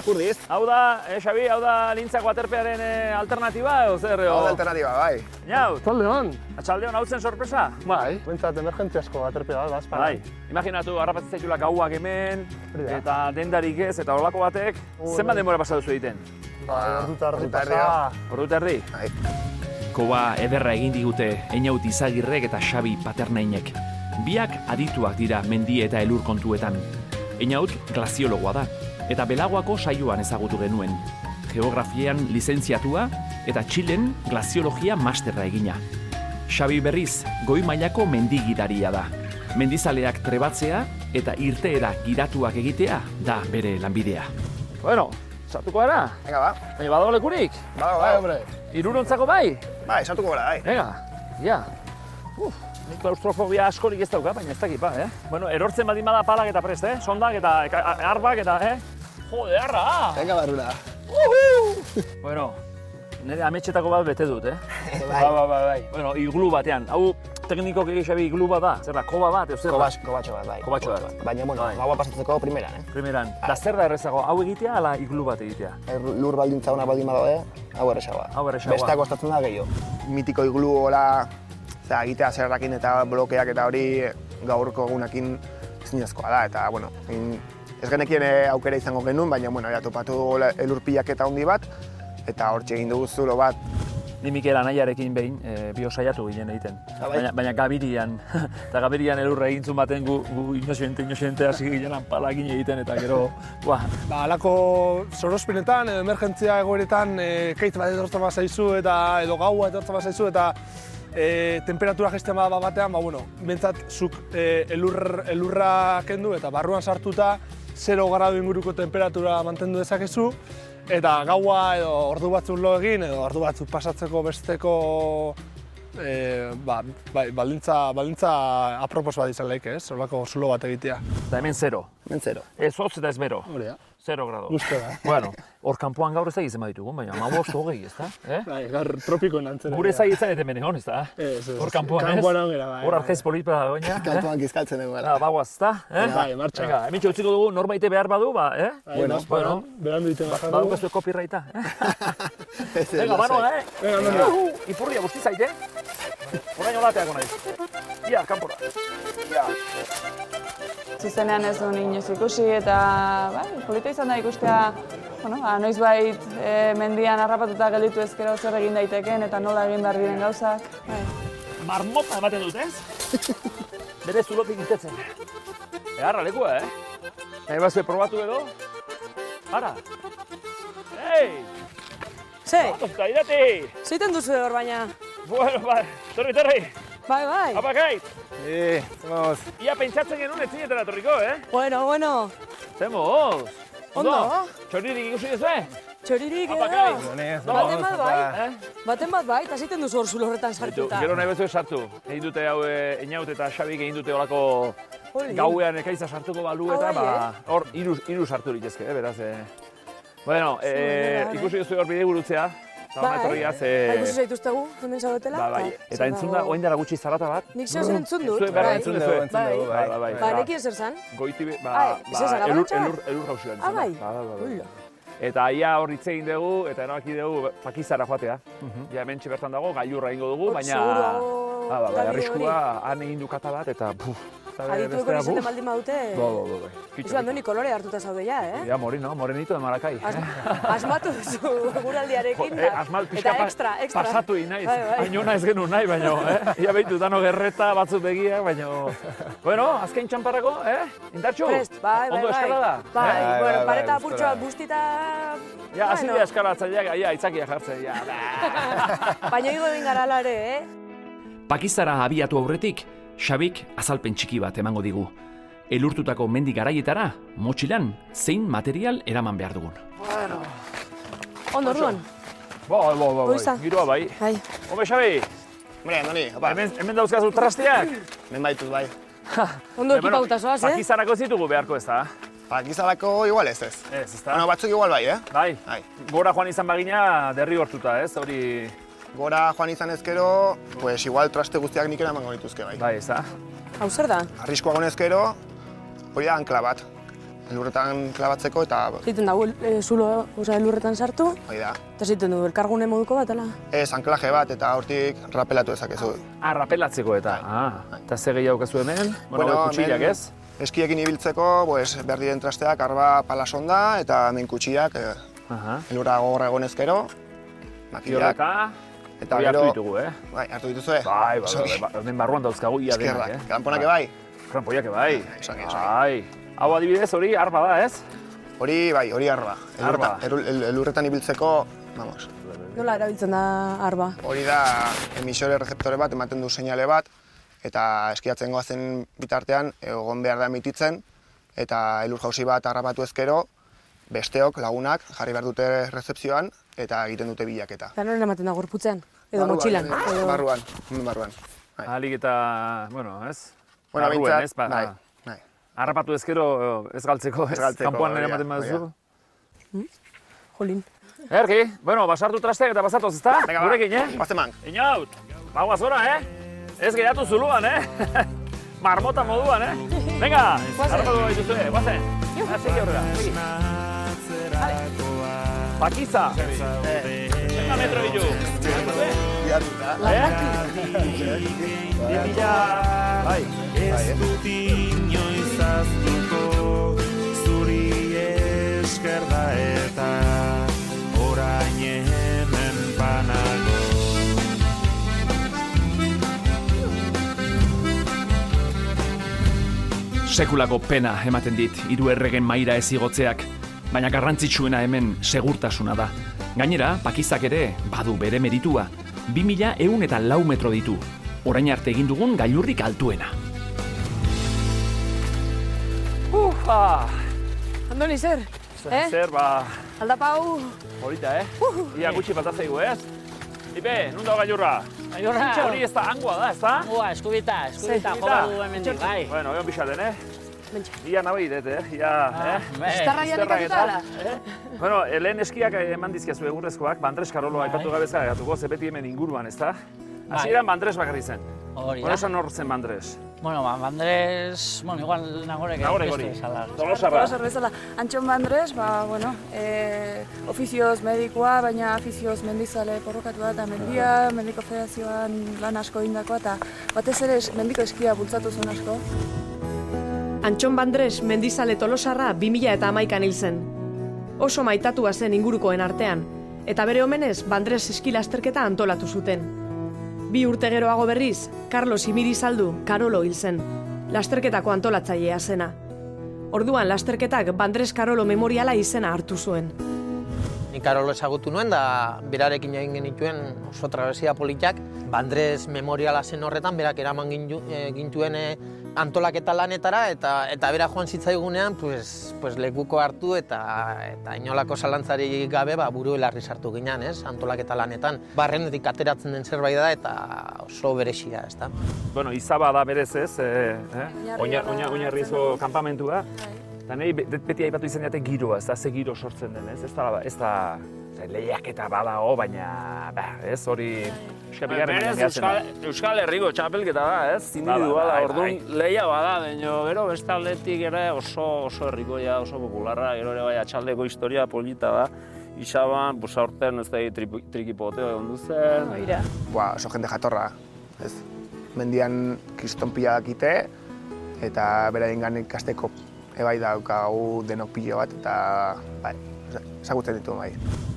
Ipurdiz. Hau da, Xabi, hau da lintzako aterpearen alternatiba, edo zer? Hau da alternatiba, bai. Inaut? Atxaldeon. Atxaldeon, hau zen sorpresa? Bai, bentsat emergentziasko aterpea da, azpara. Bai, imaginatu, harrapatzen zaitula gauak hemen, eta dendarik ez, eta horlako batek, zenbat denbora pasatu zu egiten? Ordu pasa. Ordu terdi? Bai. Koba ederra egin digute Einaut Izagirrek eta Xabi Paternainek. Biak adituak dira mendi eta elur kontuetan. Einaut glaziologoa da, eta Belagoako saioan ezagutu genuen. Geografian lizentziatua eta Txilen glaziologia masterra egina. Xabi berriz, goi mailako mendigidaria da. Mendizaleak trebatzea eta irteera giratuak egitea da bere lanbidea. Bueno, sartuko gara? Venga, ba. Baina badago lekurik? Badago, bai, hombre. Irurontzako bai? Bai, sartuko gara, bai. Venga, ja. Nik klaustrofobia askorik ez dauka, baina ez dakit, Bueno, erortzen badin bada palak eta prest, Sondak eta arbak eta, Jode, arra! Venga, barrura. Bueno, nire ametxetako bat bete dut, Bai. Bai. Bueno, iglu batean. Hau teknikok egin Xabi iglu bat da? Zer da, koba bat, edo zer da? Kobatxo bat, bai. Kobatxo bat. Baina, bueno, gaua pasatzeko primeran, Primeran. Da zer da errezago, hau egitea ala iglu bat egitea? Lur baldintza ona baldin badaude, hau errezagoa. Hau errezagoa. Besteak kostatzen da gehiago. Mitiko iglu hola, egitea zerrakin eta blokeak eta hori gaurko egunekin zinezkoa da. Eta, bueno, ez genekien aukera izango genuen, baina, bueno, topatu elurpilak eta handi bat, eta hortxe egin dugu zulo bat. Ni Mikel anaiarekin behin, bio saiatu ginen egiten. Baina Gabirian, eta Gabirian elurra egintzun baten gu inoxente hasi ginen palakin egiten, eta gero, Halako sorospinetan, emergentzia egoeretan, ekaitz bat etortzen bat zaizu, edo gaua etortzen bat zaizu, eta temperatura jaisten bada batean, bentsat zuk elurra kendu eta barruan sartuta 0 gradu inguruko temperatura mantendu dezakezu, eta gaua edo ordu batzuk lo egin, edo ordu batzuk pasatzeko besteko baldintza apropos bat izan lehik, horrelako zulo bat egitea. Eta hemen 0. Hemen 0. Ez hotz eta ez bero. Hori da. 0 grado. Gusto da. Bueno, hor kanpoan gaur ez da izan baditugu, baina 15 hogei, ez da? Bai, gaur tropikoen antzera. Gure zai izan eta hemen egon, ez da? Hor kanpoan, ez? Kanpoan ongera, bai. Hor artez polita da doina. Kanpoan gizkaltzen egon gara. Bagoaz, ez da? Bai, martxa. Venga, hemen utziko dugu, norbaite behar badu, Bueno, berandu iten bazan dugu. Badukazu copyrighta, Venga, banoa, Venga, Ipurria, guzti zaite? bateako naiz. Ia, kanpora. Ia. Zuzenean ez duen inoiz ikusi eta polita izan da ikustea noizbait mendian harrapatuta gelditu ezkero zer egin daiteken eta nola egin behar diren gauzak. Marmota ematen dut, ez? Bere zulotik irtetzen. Beharra lekua, Nahi bazue probatu edo? Ara! Hei! Zei! Eta irati! Zeiten duzu hor baina? Bueno, torri! Bai. Apakait! Zemoz. Ia pentsatzen genuen ez zinetara torriko, Bueno. Zemoz! Ondo? Txoririk ikusi duzue? Txoririk edo? Baten bat bai, eta zeiten duzu hor zulo horretan sartuta. Gero nahi bezue sartu. Egin dute hau Einaut eta Xabik egin dute horako gauean ekaitza sartuko balu eta hor hiru sartu litezke, beraz. Bueno, ikusi duzu hor bide gurutzea. Ikusi zaituztegu, hemen zaudetela. Bai, eta entzun da, oain dara gutxi zarata bat. Nik zer entzun dut. Entzun duzu. Ba, nekin zer zan? Goiti, elur gauzioa entzun. Bai. Eta ia hor hitz egin dugu, eta erabaki dugu Pakizara joatea. Ja hementxe bertan dago, gailurra egingo dugu, baina... Arriskua, han egin du kata bat, eta... Aditueko izaten baldin badute... Izu Andoni kolore hartuta zaude ja, Ja, morenito de Maracai. Asmatu duzu guraldiarekin da. Eta extra. Pasatu egin naiz. Baina ez genuen nahi, baina... Ia behitu, dano gerreta, batzuk begiak, baina... Bueno, azken txamparrako, indartxu? Prest, bai. Ondo eskalada? Bai, pareta apurtxo bat bustita... Ja, hasi dira eskalatzaileak, aitzakia jartzen, ja. Baina higo egin garala ere, Pakizara abiatu aurretik, Xabik azalpen txiki bat emango digu. Elurtutako mendi garaietara, motxilan, zein material eraman behar dugun. Bueno. Ondo orduan? Bai, giroa bai. Hombre, Xabi! Hombre, Andoni, opa. Hemen dauzkazu trastiak? Hemen baituz, bai. Ondo ekipauta zoaz, Pakizarako zitugu beharko ez da? Pakizarako igual ez. Ez, ez da? Bueno, batzuk igual bai, Bai. Gora joan izan bagina derrigortuta, ez? Hori... Gora joan izan ezkero, pues igual traste guztiak nik eramango dituzke, bai. Bai, ez da? Hau zer da? Arriskoa gonezkero, hori da ankla bat. Elurretan klabatzeko eta... Ziten dago zulo elurretan sartu? Hoi da. Eta ziten du, elkargune moduko bat, ala? Ez, anklaje bat eta hortik rapelatu ezakezu. Rapelatzeko eta. Eta ze gehiago kazu hemen? Bueno, kutxillak ez? Eskiekin ibiltzeko, behar diren trasteak, arba palasonda eta hemen kutxillak. Elurra gogorra egonezkero, makilak. Eta hori hartu ditugu, Bai, hartu dituzue? Bai, hemen barruan dauzkagu ia denak, Kramponak bai? Krampoiak bai. Bai. Hau adibidez hori arba da, ez? Hori bai, hori arba. Arba. Elurretan ibiltzeko, vamos. Nola erabiltzen da arba? Hori da emisore rezeptore bat, ematen du seinale bat, eta eskiatzen goazen bitartean egon behar da emititzen, eta elur jauzi bat harrapatu ezkero, besteok, lagunak, jarri behar dute rezepzioan, eta egiten dute bilaketa. Eta noren ematen da gorputzen? Edo motxilan? Barruan. Ahalik eta, bueno, ez? Bueno, bintzat, bai. Harrapatu ezkero ez galtzeko, ez? Kampuan nire ematen baduzu. Jolin. Erki, bueno, basartu trasteak eta basatoz, ezta? Gurekin, Bazeman. Einaut, bagoaz gora, Ez gehiatu zuluan, Marmota moduan, Venga, harrapatu baituzu, guazen. Segi horrela, segi. Pakiza. Zenga metro bitu. Bai. Ez dut inoiz aztuko, zuri esker da eta orain hemen banago. Sekulako pena ematen dit hiru erregen mahaira ez igotzeak, baina garrantzitsuena hemen segurtasuna da. Gainera, Pakizak ere badu bere meritua. 2104 metro ditu. Orain arte egin dugun gailurrik altuena. Andoni, zer? Zer, Aldapau... Horita, Ia gutxi faltatzeigu, ez? Ipe, nun dago gailurra? Gailurra? Hori ez da, angua da, ez da? Angua, eskubita, joda du hemendik, bai. Bueno, egon pixaten, Ia nahi dit, Ia, Estarra janikatuta, ala? Bueno, lehen eskiak eman dizkiazu egurrezkoak, Bandres Karoloa aipatu gabeza gatuko, zepeti hemen inguruan, ez da? Hasieran Bandres bakarri zen. Hori da. Hora esan hor zen Bandres. Bueno, Bandres, igual Nagorek Nagorek bezala. Tolosarra bezala. Antxon Bandres, ofizioz medikoa, baina ofizioz mendizale porrokatua eta mendiko federazioan lan asko egindakoa eta batez ere mendiko eskia bultzatu zuen asko. Antxon Bandres mendizale Tolosarra 2011an hil zen. Oso maitatua zen ingurukoen artean, eta bere omenez Bandres eski lasterketa antolatu zuten. 2 urte geroago berriz, Carlos Imirizaldu Karolo hil zen, lasterketako antolatzailea zena. Orduan lasterketak Bandres Karolo memoriala izena hartu zuen. Ni Karolo ezagutu nuen da berarekin egin genituen oso trabesia politak. Bandres memoriala zen horretan, berak eraman gintuen antolaketa lanetara eta bera joan zitzaigunean lekuko hartu eta inolako zalantzari gabe buru belarri sartu ginen, antolaketa lanetan. Barrenetik ateratzen den zerbait da eta oso berezia, ez da. Bueno, izaba da berez ez, oinarrizko kanpamentua. Eta nahi beti aipatu izan diate giroa, ez da, ze giro sortzen den, ez da lehiaketa badago, baina, ez hori... Euskal Herriko txapelketa da, ez? Individuala, orduan lehia bada, gero beste aldetik ere oso herrikoia, oso popularra, gero ere bai atxaldeko historia polita da. Isaban, aurten ez da trikipoteo egon duzen. Oso jende jatorra, ez? Mendian kriston pila dakite, eta beraien ikasteko ebai daukagu denok pilo bat, eta ezagutzen ditu bai.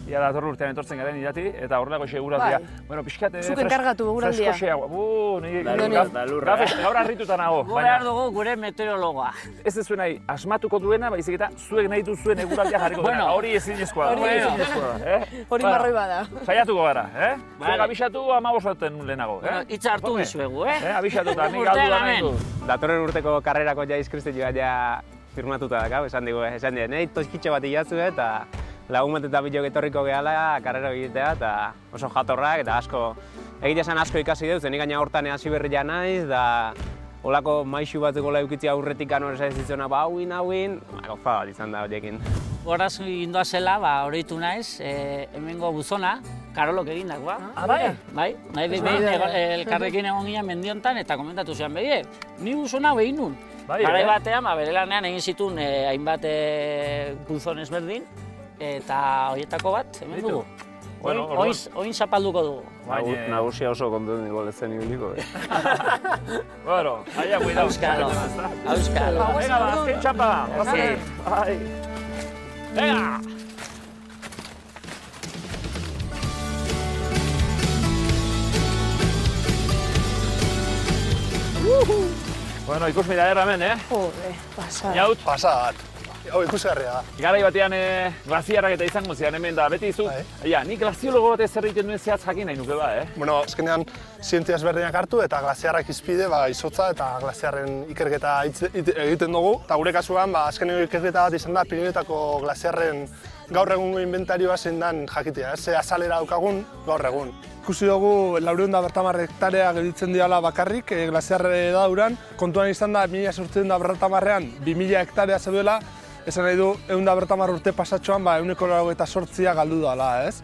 Ia da datorren urtean etortzen garen irati, eta horrelako seguratia. Bueno, pixkat... Zuk enkargatu eguraldia. Gaur harrituta nago. Behar dugu gure meteorologoa. Ez ez zuen nahi, asmatuko duena, baizik eta zuek nahi duzuen eguraldia jarriko duena. Hori ezinezkoa da. Hori marroi bada. Saiatuko gara, zuek abixatu 15 lehenago. Itza hartu gizuegu, Abixatu eta nik galdu da nahi du. Datorren urteko karrerako inskripzio bat firmatuta dakau, esan digu, nahi toskitxo bat ilatzu eta lagun bat eta bilok etorriko gehala karrera egitea eta oso jatorrak eta asko egitea esan asko ikasi dut, nik gaina hortan hasi berria naiz da holako maixu batzeko laukitzea aurretik anor esan zitzona hauin, gofa bat izan da horiekin. Horaz gindoa zela, horitu naiz, hemengo buzona, Karolok egindakoa. Bai, elkarrekin egon ginen mendiontan eta komentatu zean behi, ni buzona behin nun. Garai batean, bere lanean egin zituen hainbat buzon ezberdin, eta horietako bat, hemen dugu. Oin zapalduko dugu. Nagusia oso konten nigo lezen ibiliko. Bueno, aia cuidao. Auskalo. Venga, azken txapa. Venga! Bueno, ikusmira hemen, Jode, pasada. Jaut? Pasada bat. Hau ikusgarria da. Garai batean glaziarrak eta izango zian hemen da, beti izu. Nik glaziologo bat ez egiten duen zehatz jakin nahi nuke ba, Bueno, azkenean zientzia ezberdinak hartu eta glaziarrak izpide, izotza eta glaziarren ikerketa egiten dugu. Eta gure kasuan, azkeneko ikerketa bat izan da Pirinioetako glaziarren gaur egungo inventarioa zein den jakitea, ze azalera daukagun gaur egun. Ikusi dugu 450 hektarea gelditzen diala bakarrik glaziarre dauran. Kontuan izan da 1850ean 2000 hektarea zeudela, esan nahi du 150 urte pasatxoan 198 galdu dela, ez?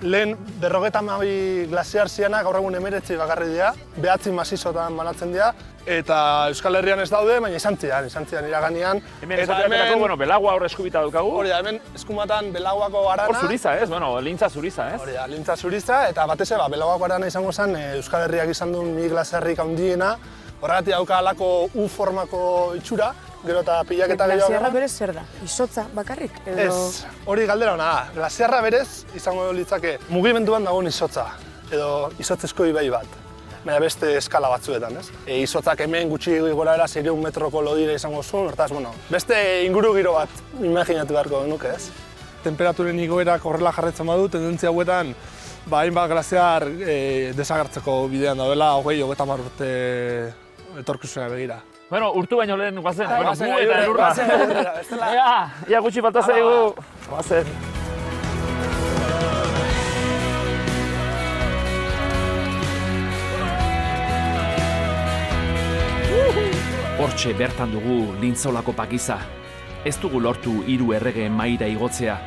Lehen 52 glaziar zianak gaur egun 19 bakarrik dira, 9 masizotan banatzen dira, eta Euskal Herrian ez daude, baina izan zian iraganean. Hemen esateko, belagua hor eskubita dukagu. Hori da, hemen eskumatan belaguako arana. Hor zuriza, ez? Lintza zuriza, ez? Hori da, lintza zuriza, eta batez belaguako arana izango zen Euskal Herriak izan duen mi glaziarrik handiena. Horregatik dauka alako U-formako itxura, gero eta pilaketa gehiago. Glaziarra berez zer da? Izotza bakarrik? Ez, hori galdera hona da. Glaziarra berez izango litzake mugimenduan dagoen izotza, edo izotzezko ibai bat. Baina beste eskala batzuetan, ez? Izotzak hemen gutxi gora era 600 metroko lodire izango zuen, hortaz, beste inguru giro bat imaginatu beharko genuke, ez? Temperaturen igoerak horrela jarraitzen badu, tendentzia hauetan hainbat glaziar desagertzeko bidean daudela, 20-30 urte etorkizunera begira. Bueno, urtu baino lehen guazen. Gu eta elurra. Ia gutxi falta zaigu. Guazen. Hortxe bertan dugu Lintzolako pakiza. Ez dugu lortu 3 erregeen mahaira igotzea,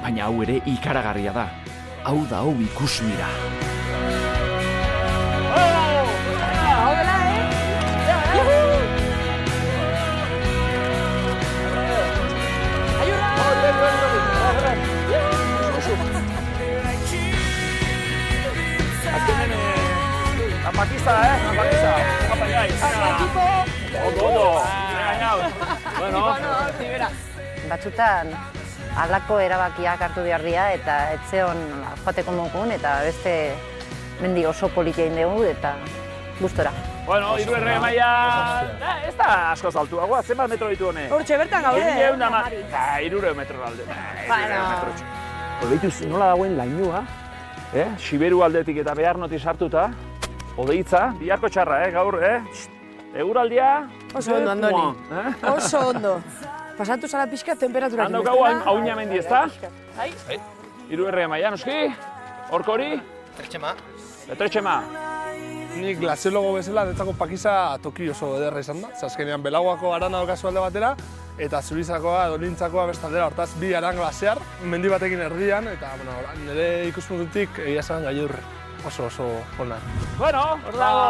baina hau ere ikaragarria da. Hau da hau ikusmira. Hau dela, Pakisa, apa gai. Equipo. Ondo. Regañado. Bueno. Batzutan, halako erabakiak hartu behar dira eta etzeon joateko mogun eta beste mendi oso politia indegu eta gustora. Bueno, Iru Errege Maia, ez da asko zaltuagoa, zenbat metro ditu honek? Hortxe bertan gaude. 200 metro alde. Odeituz nola dagoen lainua, Siberu aldetik eta Bearnotik sartuta, odeitza, biharko txarra, gaur, eguraldia... Oso ondo, Andoni. Oso ondo. Pasatu zara pixka temperaturak. Handaukagu hauina mendi, ez da? Iru Errege Maia, noski? Horko hori? Petretxema. Nik glaziologo bezala, netzako Pakisa toki oso ederra izan da. Azkenean Belaguako arana daukazu alde batera, eta Zubizakoa, Dolintzakoa bestaldera, hortaz bi aran glaziar, mendi batekin erdian, eta nire ikuspuntutik egia esan gailur oso ona. Bueno, hor dago.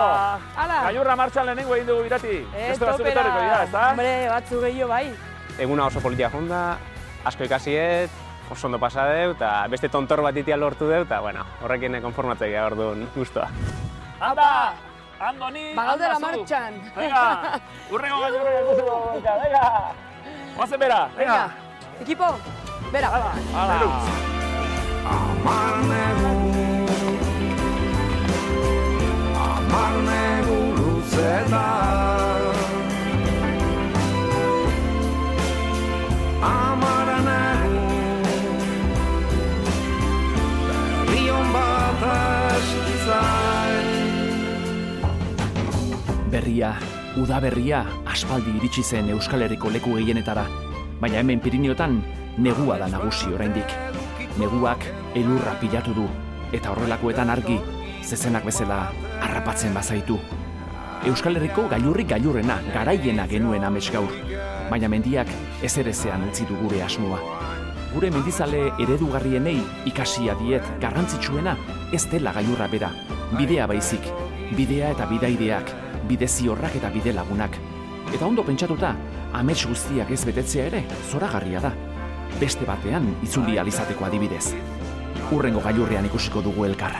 Gailurra martxan lehenengo egin dugu Irati. Beste batzuk etorriko dira, ez da? Hombre, batzu gehiago bai. Eguna oso politia jonda, asko ikasiet, oso ondo pasa deu, eta beste tontor bat itia lortu deu, eta bueno, horrekin konformatzea orduan guztua. Anda! Andoni! Bagaudela martxan! Venga! Urrengo gailurra ikutuko, venga! Oazen bera, venga! Ekipo, bera! Hala! Amar negu luzeta Amar negu Berrion bat askizain Berria, udaberria, aspaldi iritsi zen Euskal Herriko leku gehienetara, baina hemen Pirinioetan negua da nagusi oraindik. Neguak elurra pilatu du, eta horrelakoetan argi, zezenak bezala harrapatzen bazaitu. Euskal Herriko gailurrik gailurrena, garaiena genuen amets gaur, baina mendiak ezerezean utzi du gure asmoa. Gure mendizale eredugarrienei ikasia diet garrantzitsuena ez dela gailurra bera, bidea baizik, bidea eta bidaideak, bide ziorrak eta bide lagunak. Eta ondo pentsatuta, amets guztiak ez betetzea ere zoragarria da. Beste batean itzuli alizateko adibidez. Hurrengo gailurrean ikusiko dugu elkar.